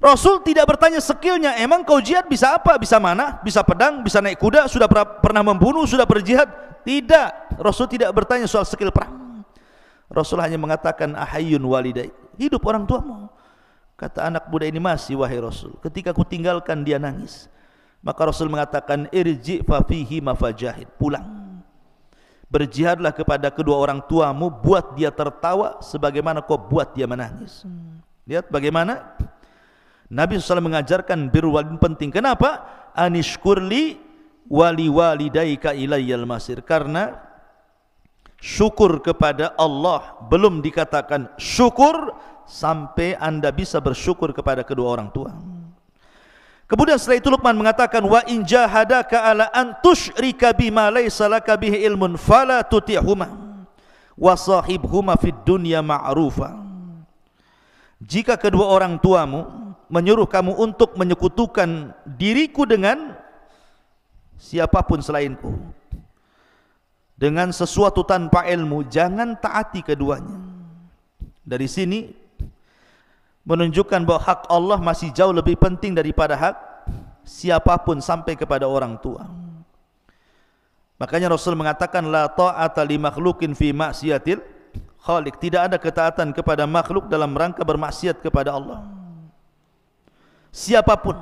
Rasul tidak bertanya skillnya, emang kau jihad bisa apa? Bisa mana? Bisa pedang? Bisa naik kuda? Sudah pernah membunuh? Sudah berjihad? Tidak. Rasul tidak bertanya soal skill perang. Rasul hanya mengatakan, ahayyun walidaik, hidup orang tuamu. Kata anak muda ini, masih wahai Rasul. Ketika aku tinggalkan dia nangis. Maka Rasul mengatakan, irji fa fihi mafajahid, pulang. Berjihadlah kepada kedua orang tuamu, buat dia tertawa sebagaimana kau buat dia menangis. Lihat bagaimana Nabi SAW mengajarkan birrul walidain penting. Kenapa? Anishkurli wali walidaika ilayyal masir. Karena syukur kepada Allah belum dikatakan syukur sampai anda bisa bersyukur kepada kedua orang tua. Kemudian setelah itu Luqman mengatakan, wa in jahadaka ala an tusyrika bima laysa laka bihi ilmun fala tuti'huma wa sahibhuma fid dunya ma'rufa. Jika kedua orang tuamu menyuruh kamu untuk menyekutukan diriku dengan siapapun selainku, dengan sesuatu tanpa ilmu, jangan taati keduanya. Dari sini menunjukkan bahwa hak Allah masih jauh lebih penting daripada hak siapapun sampai kepada orang tua. Makanya Rasul mengatakan, la ta'ata li makhlukin fi maksiatil khaliq. Tidak ada ketaatan kepada makhluk dalam rangka bermaksiat kepada Allah. Siapapun,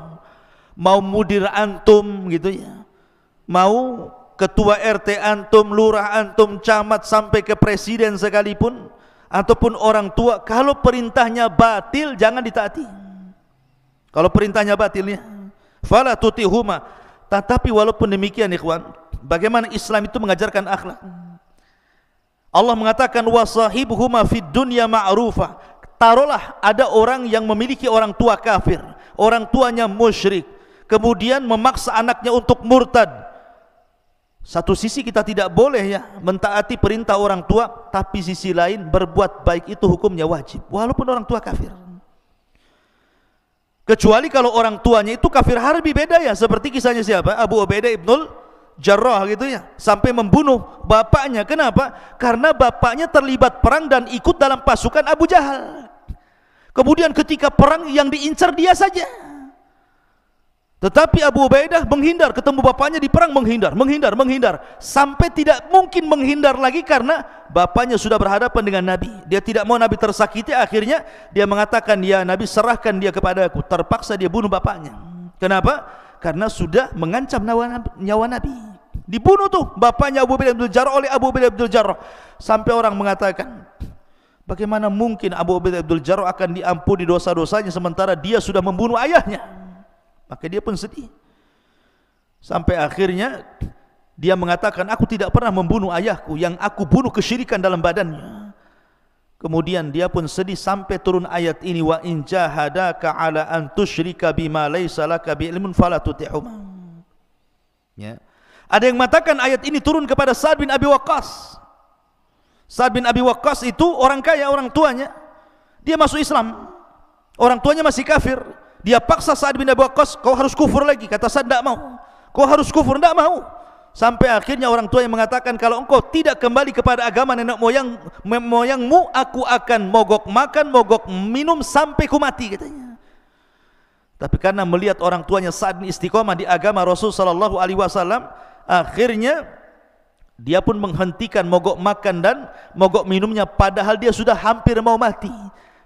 mau mudir antum gitu ya, mau ketua RT antum, lurah antum, camat sampai ke presiden sekalipun, ataupun orang tua, kalau perintahnya batil jangan ditaati. Kalau perintahnya batilnya, fala tutihuma. Tetapi walaupun demikian ikhwan, bagaimana Islam itu mengajarkan akhlak. Allah mengatakan, wasahibhuma fid dunya ma'rufa. Taruhlah ada orang yang memiliki orang tua kafir, orang tuanya musyrik, kemudian memaksa anaknya untuk murtad. Satu sisi kita tidak boleh ya mentaati perintah orang tua, tapi sisi lain berbuat baik itu hukumnya wajib walaupun orang tua kafir. Kecuali kalau orang tuanya itu kafir harbi, beda ya, seperti kisahnya siapa? Abu Ubaidah ibnul Jarrah gitu ya, sampai membunuh bapaknya. Kenapa? Karena bapaknya terlibat perang dan ikut dalam pasukan Abu Jahal. Kemudian ketika perang yang diincar dia saja. Tetapi Abu Ubaidah menghindar, ketemu bapaknya di perang menghindar, sampai tidak mungkin menghindar lagi karena bapaknya sudah berhadapan dengan Nabi. Dia tidak mau Nabi tersakiti, akhirnya dia mengatakan, ya Nabi, serahkan dia kepada aku. Terpaksa dia bunuh bapaknya. Kenapa? Karena sudah mengancam nyawa Nabi. Dibunuh tuh bapaknya Abu Ubaidah bin Jarrah oleh Abu Ubaidah bin Jarrah. Sampai orang mengatakan, bagaimana mungkin Abu Ubaidah bin Jarrah akan diampuni dosa-dosanya sementara dia sudah membunuh ayahnya? Maka dia pun sedih. Sampai akhirnya dia mengatakan, aku tidak pernah membunuh ayahku, yang aku bunuh kesyirikan dalam badannya. Kemudian dia pun sedih sampai turun ayat ini, wa in jahadaka ala an tusyrika bima laysa laka bi ilmun fala tuti'huma. Ya. Ada yang mengatakan ayat ini turun kepada Sa'ad bin Abi Waqqas. Sa'ad bin Abi Waqqas itu orang kaya, orang tuanya dia masuk Islam, orang tuanya masih kafir. Dia paksa Sa'ad bin Abi Waqqas, kau harus kufur lagi. Kata Sa'ad, tidak mau. Kau harus kufur, tidak mau. Sampai akhirnya orang tua yang mengatakan, kalau engkau tidak kembali kepada agama nenek moyangmu, aku akan mogok makan, mogok minum sampai ku mati, katanya. Tapi karena melihat orang tuanya Sa'ad bin istiqomah di agama Rasul sallallahu alaihi wasallam, akhirnya dia pun menghentikan mogok makan dan mogok minumnya, padahal dia sudah hampir mau mati.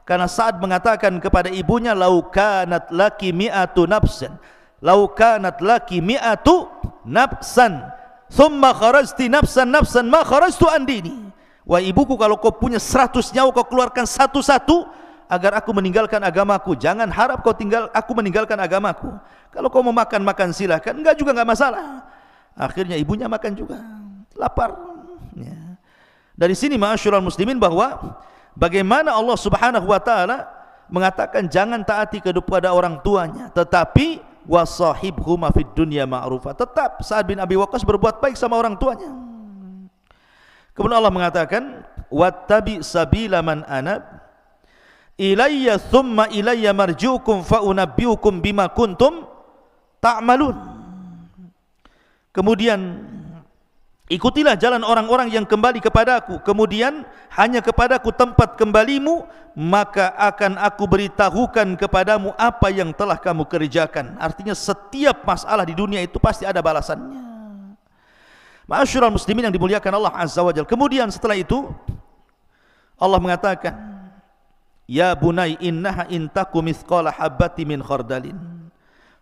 Karena Sa'ad mengatakan kepada ibunya, lau kanat laki mi'atu nafsan, lau kanat laki mi'atu nafsan, thumma kharajti nafsan ma kharajtu an dini. Wah ibuku, kalau kau punya 100 nyawa, kau keluarkan satu-satu agar aku meninggalkan agamaku. Jangan harap aku meninggalkan agamaku. Kalau kau mau makan, makan silahkan, enggak juga enggak masalah. Akhirnya ibunya makan juga, lapar ya. Dari sini ma'asyiral muslimin, bahwa bagaimana Allah Subhanahu wa taala mengatakan jangan taati kepada orang tuanya, tetapi wa sahibhuma fid dunya ma'rufa. Tetap Sa'ad bin Abi Waqqas berbuat baik sama orang tuanya. Kemudian Allah mengatakan, wattabi sabila man anab ilayya thumma ilayya marji'ukum fa unabbiukum bima kuntum ta'malun. Kemudian ikutilah jalan orang-orang yang kembali kepadaku, kemudian hanya kepadaku tempat kembalimu, maka akan aku beritahukan kepadamu apa yang telah kamu kerjakan. Artinya setiap masalah di dunia itu pasti ada balasannya. Ma'asyiral muslimin yang dimuliakan Allah Azza wa Jalla. Kemudian setelah itu Allah mengatakan, ya bunai innaha intaku mithqala habbati min khardalin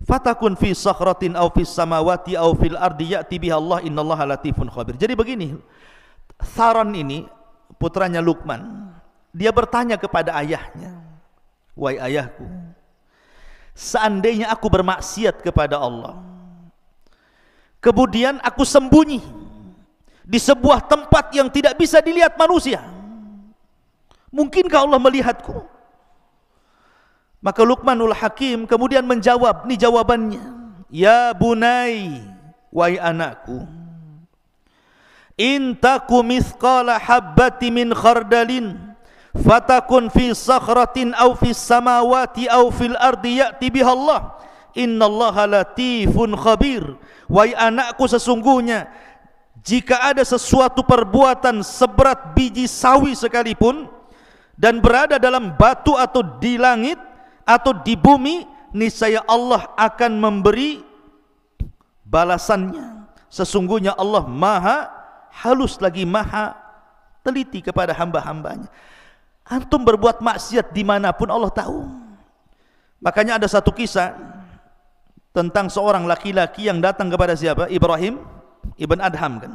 fatakun fi sakhratin aw fis samawati aw fil ardi ya'ti biha Allah innallaha latifun khabir. Jadi begini, Tharon ini putranya Luqman, dia bertanya kepada ayahnya, wahai ayahku, seandainya aku bermaksiat kepada Allah, kemudian aku sembunyi di sebuah tempat yang tidak bisa dilihat manusia, mungkinkah Allah melihatku? Maka Luqmanul Hakim kemudian menjawab, ini jawabannya, ya bunai, wahai anakku, in taku mithqala habbati min khardalin fatakun fi sakhratin aw fis samawati aw fil ardi ya'ti biha Allah innallaha latifun khabir. Wahai anakku, sesungguhnya jika ada sesuatu perbuatan seberat biji sawi sekalipun dan berada dalam batu atau di langit atau di bumi, niscaya Allah akan memberi balasannya. Sesungguhnya Allah maha halus lagi maha teliti kepada hamba-hambanya. Antum berbuat maksiat dimanapun Allah tahu. Makanya ada satu kisah tentang seorang laki-laki yang datang kepada siapa? Ibrahim ibn Adham kan.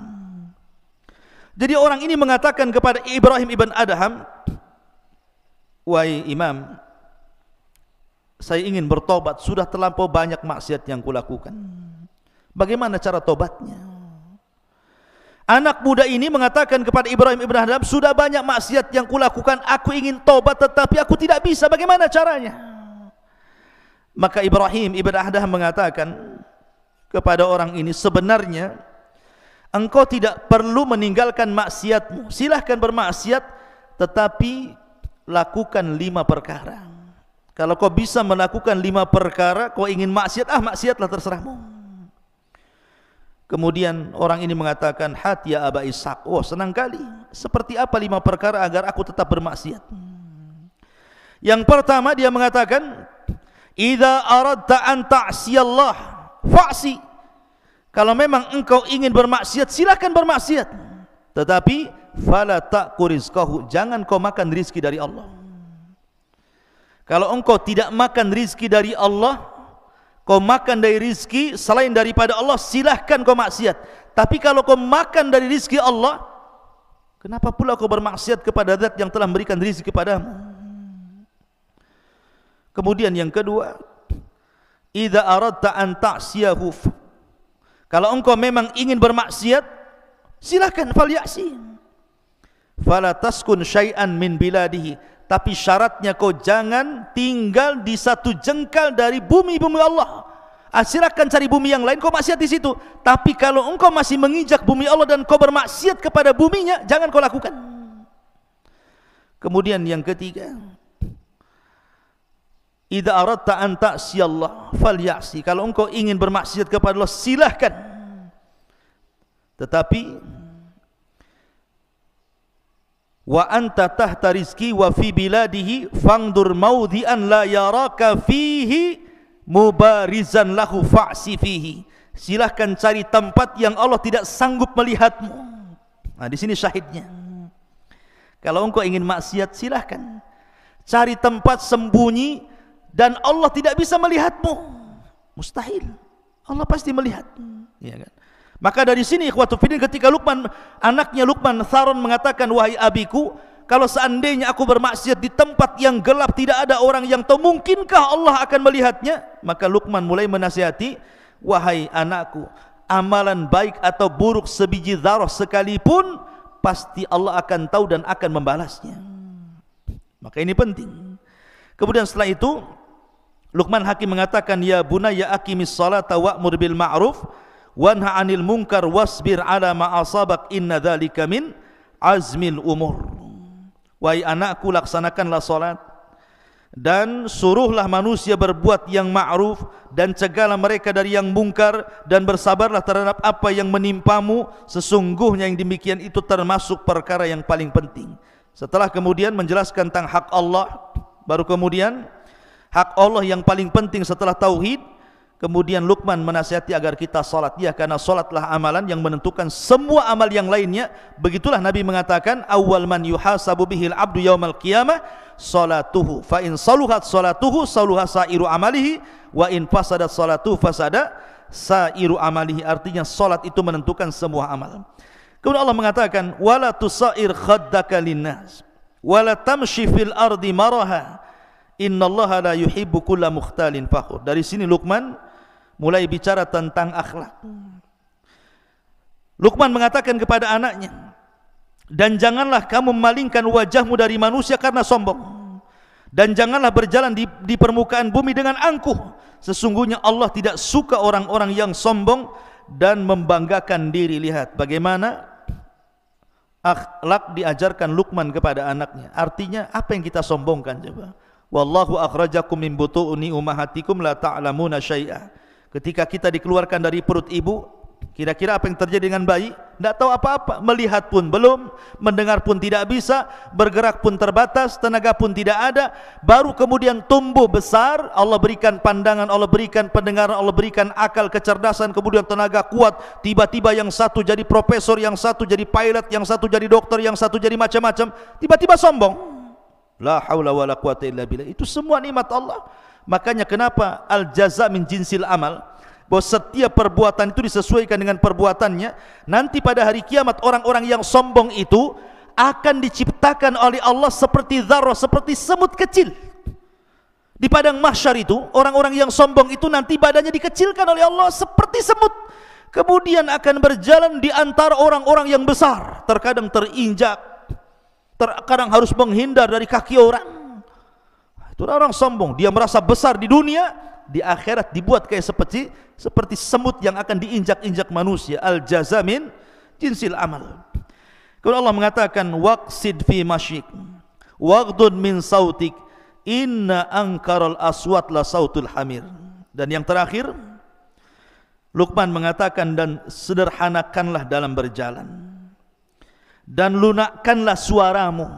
Jadi orang ini mengatakan kepada Ibrahim ibn Adham, wahai imam, saya ingin bertobat, sudah terlampau banyak maksiat yang kulakukan. Bagaimana cara tobatnya? Anak muda ini mengatakan kepada Ibrahim ibn Adham, sudah banyak maksiat yang kulakukan, aku ingin tobat tetapi aku tidak bisa, bagaimana caranya? Maka Ibrahim ibn Adham mengatakan kepada orang ini, sebenarnya engkau tidak perlu meninggalkan maksiatmu, silahkan bermaksiat, tetapi lakukan 5 perkara. Kalau kau bisa melakukan 5 perkara, kau ingin maksiat, maksiatlah, terserahmu. Kemudian orang ini mengatakan, hati ya Aba Ishaq, oh senang kali, seperti apa 5 perkara agar aku tetap bermaksiat? Yang pertama dia mengatakan, idza aradta an ta'siyallah fa'si. Kalau memang engkau ingin bermaksiat, silakan bermaksiat, tetapi fala ta'ku rizqahu, jangan kau makan rizki dari Allah. Kalau engkau tidak makan rizki dari Allah, kau makan dari rizki selain daripada Allah, silahkan kau maksiat. Tapi kalau kau makan dari rizki Allah, kenapa pula kau bermaksiat kepada zat yang telah memberikan rizki kepadamu? Kemudian yang kedua, idza aradta an ta'siyahu, kalau engkau memang ingin bermaksiat, silahkan, falyasi, fala taskun syai'an min biladihi, tapi syaratnya kau jangan tinggal di satu jengkal dari bumi-bumi Allah. Silakan cari bumi yang lain, kau maksiat di situ. Tapi kalau engkau masih menginjak bumi Allah dan kau bermaksiat kepada buminya, jangan kau lakukan. Kemudian yang ketiga, idza aradta an ta'siyallah falyasi, kalau engkau ingin bermaksiat kepada Allah, silahkan, tetapi wa anta tahta rizki wa fi biladihi fangdur maudhi'an la yaraka fihi mubarizan lahu fa'si fihi, silahkan cari tempat yang Allah tidak sanggup melihatmu. Nah, di sini syahidnya. Kalau engkau ingin maksiat, silahkan cari tempat sembunyi dan Allah tidak bisa melihatmu. Mustahil, Allah pasti melihat, ya kan? Maka dari sini ikhwatu fiddin, ketika anaknya Luqman Tharon mengatakan, wahai abiku, kalau seandainya aku bermaksiat di tempat yang gelap, tidak ada orang yang tahu, mungkinkah Allah akan melihatnya? Maka Luqman mulai menasihati, wahai anakku, amalan baik atau buruk sebiji dzarah sekalipun, pasti Allah akan tahu dan akan membalasnya. Maka ini penting. Kemudian setelah itu Luqman Hakim mengatakan, ya bunayya aqimis salata wa'mur bil ma'ruf wanha 'anil munkar wasbir 'ala ma asabak inna dzalika min azmil umur. Wahai anakku, laksanakanlah salat dan suruhlah manusia berbuat yang ma'ruf dan cegahlah mereka dari yang mungkar dan bersabarlah terhadap apa yang menimpamu, sesungguhnya yang demikian itu termasuk perkara yang paling penting. Setelah kemudian menjelaskan tentang hak Allah, baru kemudian hak Allah yang paling penting setelah tauhid, kemudian Luqman menasihati agar kita salat. Ya, karena salatlah amalan yang menentukan semua amal yang lainnya. Begitulah Nabi mengatakan, awwal man yuhasabu bihil abdu yaumal qiyamah salatuhu, fa in saluhat salatuhu saluha sairu amalihi, wa in fasadat salatuhu fasada sairu amalihi. Artinya salat itu menentukan semua amal. Kemudian Allah mengatakan, wala tusair khaddaka linnas wala tamshi fil ardi maraha innallaha la yuhibbu kulla mukhtalin fakhur. Dari sini Luqman mulai bicara tentang akhlak. Luqman mengatakan kepada anaknya, dan janganlah kamu memalingkan wajahmu dari manusia karena sombong, dan janganlah berjalan di permukaan bumi dengan angkuh. Sesungguhnya Allah tidak suka orang-orang yang sombong dan membanggakan diri. Lihat bagaimana akhlak diajarkan Luqman kepada anaknya. Artinya apa yang kita sombongkan coba? Wallahu akhrajakum min butuuni ummahatikum la ta'lamuna syai'a. Ketika kita dikeluarkan dari perut ibu, kira-kira apa yang terjadi dengan bayi? Tidak tahu apa-apa, melihat pun belum, mendengar pun tidak bisa, bergerak pun terbatas, tenaga pun tidak ada. Baru kemudian tumbuh besar, Allah berikan pandangan, Allah berikan pendengaran, Allah berikan akal, kecerdasan, kemudian tenaga kuat. Tiba-tiba yang satu jadi profesor, yang satu jadi pilot, yang satu jadi dokter, yang satu jadi macam-macam. Tiba-tiba sombong. La haula wala quwata illa billah. Itu semua nikmat Allah. Makanya kenapa al jaza min jinsil amal, bahwa setiap perbuatan itu disesuaikan dengan perbuatannya. Nanti pada hari kiamat orang-orang yang sombong itu akan diciptakan oleh Allah seperti dzarrah, seperti semut kecil. Di padang mahsyar itu orang-orang yang sombong itu nanti badannya dikecilkan oleh Allah seperti semut. Kemudian akan berjalan di antara orang-orang yang besar, terkadang terinjak, terkadang harus menghindar dari kaki orang. Itu orang sombong, dia merasa besar di dunia, di akhirat dibuat kayak seperti semut yang akan diinjak-injak manusia. Al jazamin jinsil amal. Kemudian Allah mengatakan, waqsid fi masyik waghdud min sautik inna ankaral aswat la sautul hamir. Dan yang terakhir Luqman mengatakan, dan sederhanakanlah dalam berjalan dan lunakkanlah suaramu,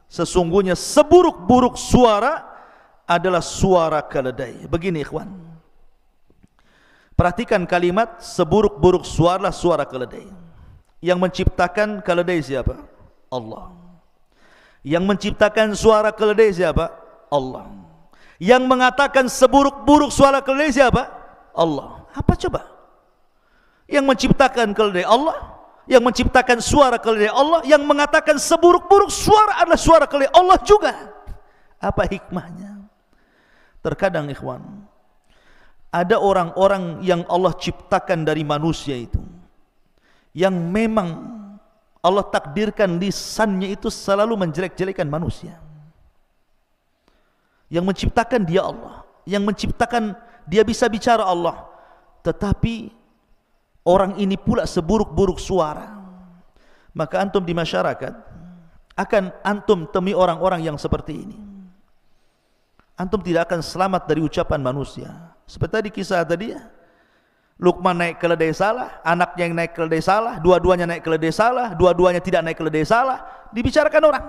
sesungguhnya seburuk-buruk suara adalah suara keledai. Begini ikhwan, perhatikan kalimat seburuk-buruk suara, suara keledai. Yang menciptakan keledai siapa? Allah. Yang menciptakan suara keledai siapa? Allah. Yang mengatakan seburuk-buruk suara keledai siapa? Allah. Apa coba? Yang menciptakan keledai Allah, yang menciptakan suara keledai Allah, yang mengatakan seburuk-buruk suara adalah suara keledai Allah juga. Apa hikmahnya? Terkadang ikhwan, ada orang-orang yang Allah ciptakan dari manusia itu, yang memang Allah takdirkan lisannya itu selalu menjelek-jelekan manusia. Yang menciptakan dia Allah, yang menciptakan dia bisa bicara Allah, tetapi orang ini pula seburuk-buruk suara. Maka antum di masyarakat akan antum temui orang-orang yang seperti ini. Antum tidak akan selamat dari ucapan manusia. Seperti tadi kisah tadi ya, Luqman naik keledai salah, anaknya yang naik keledai salah, dua-duanya naik keledai salah, dua-duanya tidak naik keledai salah, dibicarakan orang.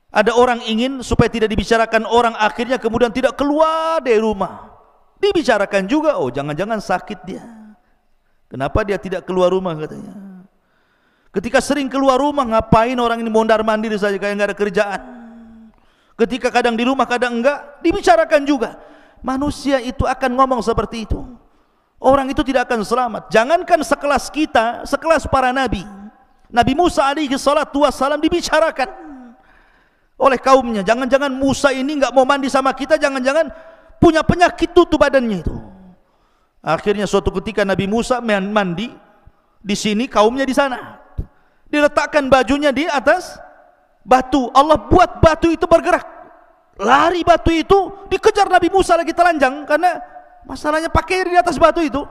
Ada orang ingin supaya tidak dibicarakan orang, akhirnya kemudian tidak keluar dari rumah. Dibicarakan juga, oh jangan-jangan sakit dia. Kenapa dia tidak keluar rumah katanya? Ketika sering keluar rumah, ngapain orang ini mondar mandir saja kayak nggak ada kerjaan. Ketika kadang di rumah, kadang enggak, dibicarakan juga. Manusia itu akan ngomong seperti itu. Orang itu tidak akan selamat. Jangankan sekelas kita, sekelas para nabi. Nabi Musa alaihi salatu wassalam dibicarakan oleh kaumnya. Jangan-jangan Musa ini enggak mau mandi sama kita, jangan-jangan punya penyakit tutup badannya itu. Akhirnya suatu ketika Nabi Musa mandi di sini, kaumnya di sana. Diletakkan bajunya di atas batu. Allah buat batu itu bergerak Lari batu itu, dikejar Nabi Musa lagi telanjang karena masalahnya pakaian di atas batu itu.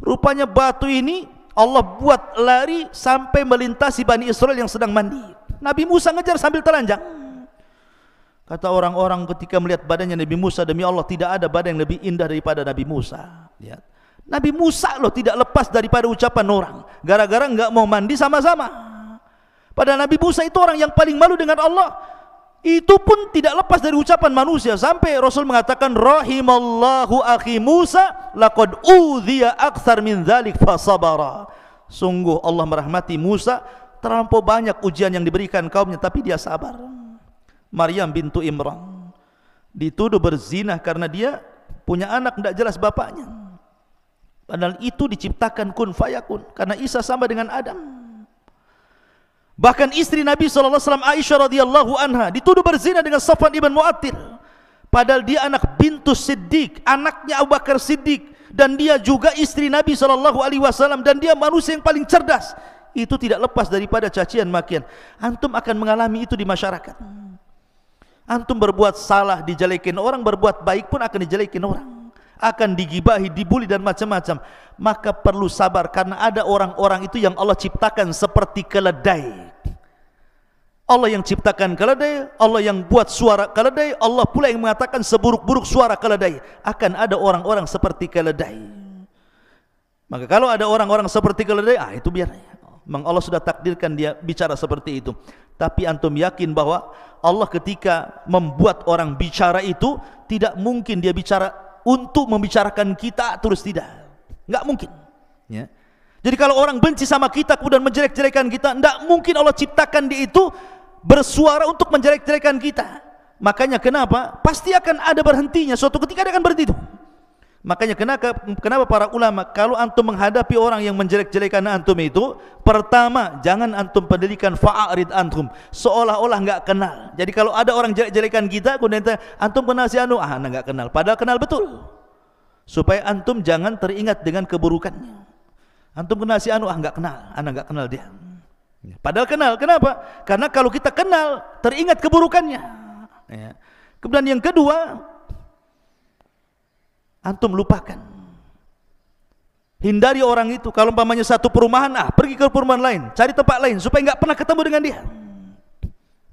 Rupanya batu ini Allah buat lari sampai melintasi Bani Israel yang sedang mandi. Nabi Musa ngejar sambil telanjang. Kata orang-orang ketika melihat badannya Nabi Musa, demi Allah tidak ada badan yang lebih indah daripada Nabi Musa. Lihat, Nabi Musa loh tidak lepas daripada ucapan orang, gara-gara enggak mau mandi sama-sama. Padahal Nabi Musa itu orang yang paling malu dengan Allah. Itu pun tidak lepas dari ucapan manusia, sampai Rasul mengatakan rahimallahu akhi Musa laqad udhiya akthar min dzalik fasabara. Sungguh Allah merahmati Musa, terlampau banyak ujian yang diberikan kaumnya tapi dia sabar. Maryam bintu Imran dituduh berzina karena dia punya anak tidak jelas bapaknya, padahal itu diciptakan kun fayakun, karena Isa sama dengan Adam. Bahkan istri Nabi SAW Aisyah radhiyallahu anha dituduh berzina dengan Safwan ibn Mu'attil, padahal dia anak bintu Siddiq, anaknya Abu Bakar Siddiq, dan dia juga istri Nabi SAW, dan dia manusia yang paling cerdas. Itu tidak lepas daripada cacian makian. Antum akan mengalami itu di masyarakat. Antum berbuat salah dijelekin orang, berbuat baik pun akan dijelekin orang, akan digibahi, dibuli dan macam-macam. Maka perlu sabar, karena ada orang-orang itu yang Allah ciptakan seperti keledai. Allah yang ciptakan keledai, Allah yang buat suara keledai, Allah pula yang mengatakan seburuk-buruk suara keledai. Akan ada orang-orang seperti keledai. Maka kalau ada orang-orang seperti keledai, itu biar. Memang Allah sudah takdirkan dia bicara seperti itu. Tapi antum yakin bahwa Allah ketika membuat orang bicara itu, tidak mungkin dia bicara untuk membicarakan kita terus, tidak, enggak mungkin, ya. Jadi kalau orang benci sama kita kemudian menjelek-jelekan kita, enggak mungkin Allah ciptakan dia itu bersuara untuk menjelek-jelekan kita. Makanya kenapa? Pasti akan ada berhentinya, suatu ketika dia akan berhenti itu. Makanya kenapa para ulama kalau antum menghadapi orang yang menjelek-jelekan antum itu, pertama jangan antum pedulikan, fa'arid antum, seolah-olah enggak kenal. Jadi kalau ada orang jelek-jelekan kita kemudian antum kenal si anu, enggak kenal, padahal kenal betul. Supaya antum jangan teringat dengan keburukannya. Antum kenal si anu, enggak kenal, enggak kenal dia. Padahal kenal. Kenapa? Karena kalau kita kenal teringat keburukannya. Ya. Kemudian yang kedua, antum lupakan, hindari orang itu. Kalau umpamanya satu perumahan, pergi ke perumahan lain, cari tempat lain supaya enggak pernah ketemu dengan dia,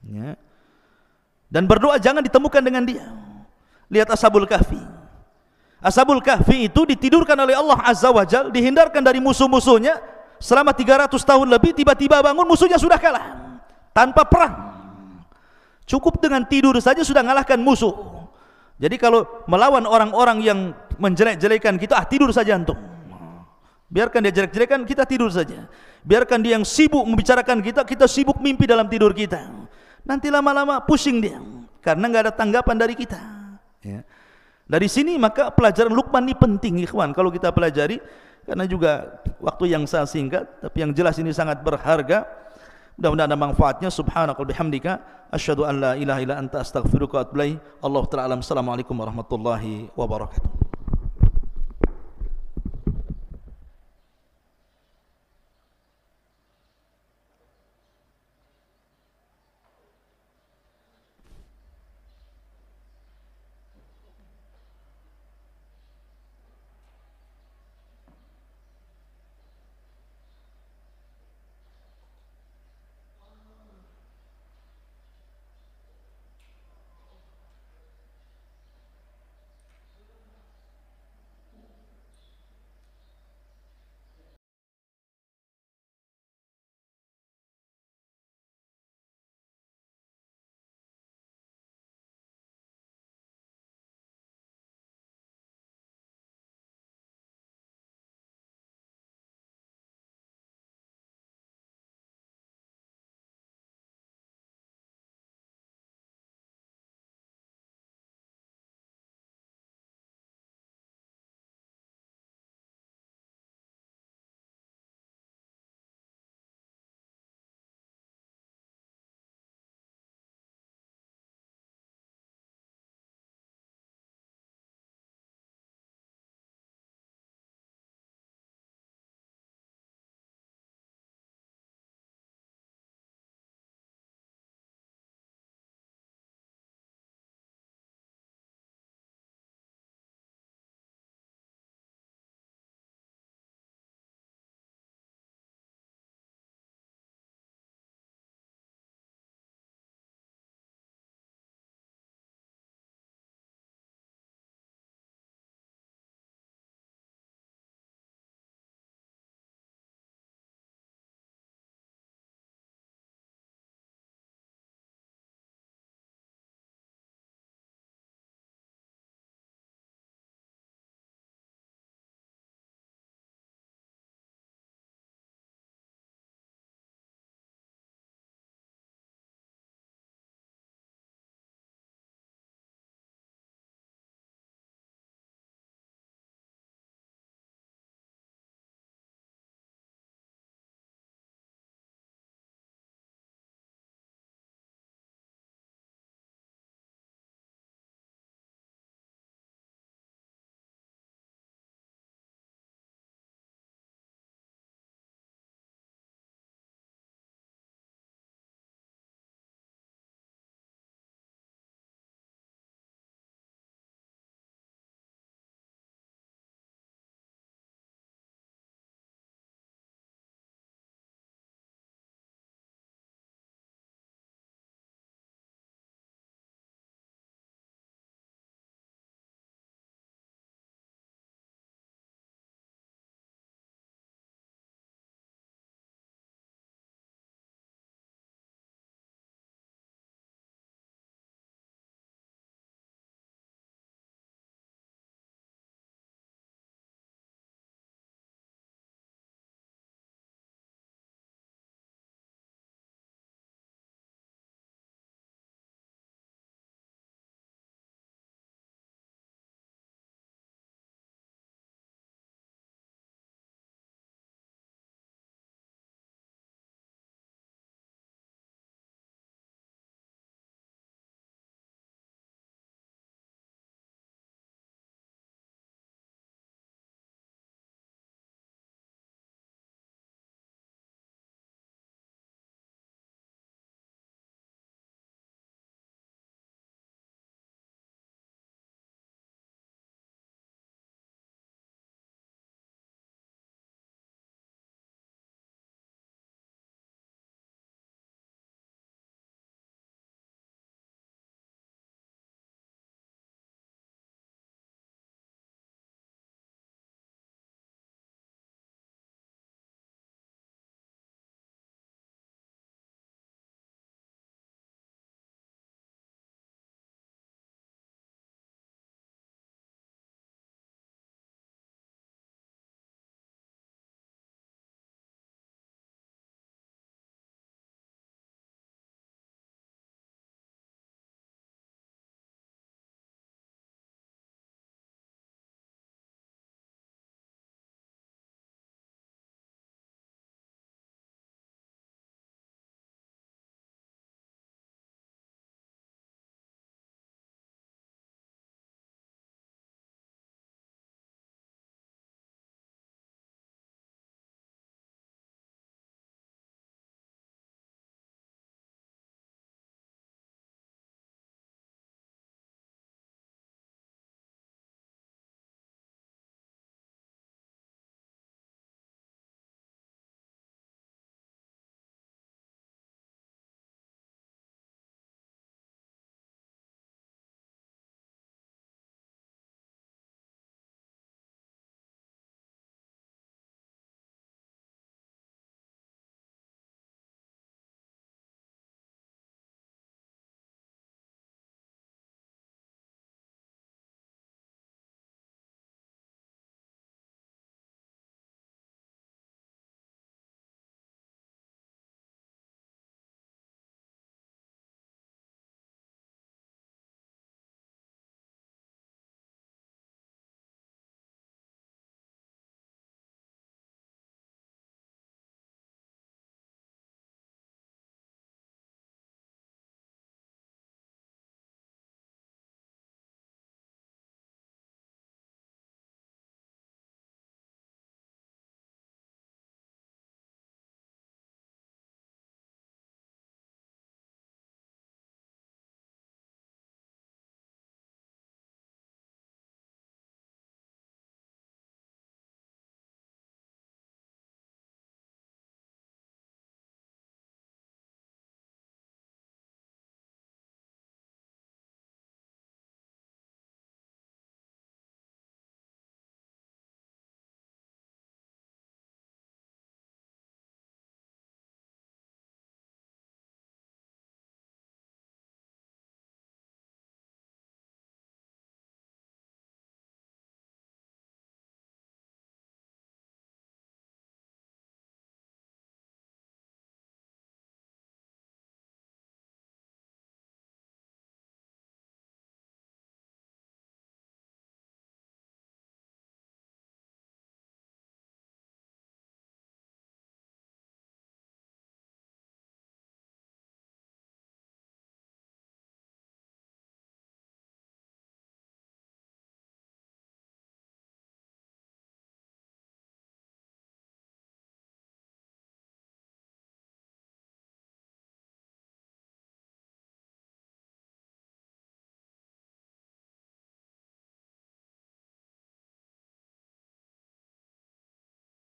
ya. Dan berdoa jangan ditemukan dengan dia. Lihat Ashabul Kahfi. Ashabul Kahfi itu ditidurkan oleh Allah Azza wa Jalla, dihindarkan dari musuh-musuhnya selama 300 tahun lebih. Tiba-tiba bangun, musuhnya sudah kalah tanpa perang. Cukup dengan tidur saja sudah mengalahkan musuh. Jadi kalau melawan orang-orang yang menjelek-jelekan kita, tidur saja antum. Biarkan dia jelek-jelekan, kita tidur saja. Biarkan dia yang sibuk membicarakan kita, kita sibuk mimpi dalam tidur kita. Nanti lama-lama pusing dia, karena nggak ada tanggapan dari kita, ya. Dari sini maka pelajaran Luqman ini penting, ikhwan, kalau kita pelajari. Karena juga waktu yang sangat singkat, tapi yang jelas ini sangat berharga. Mudah-mudahan ada manfaatnya. Subhanakal bihamdika asyhadu an la ilaha illa anta astaghfiruka wa atubu ilaik. Allahu ta'ala alam. Assalamualaikum warahmatullahi wabarakatuh.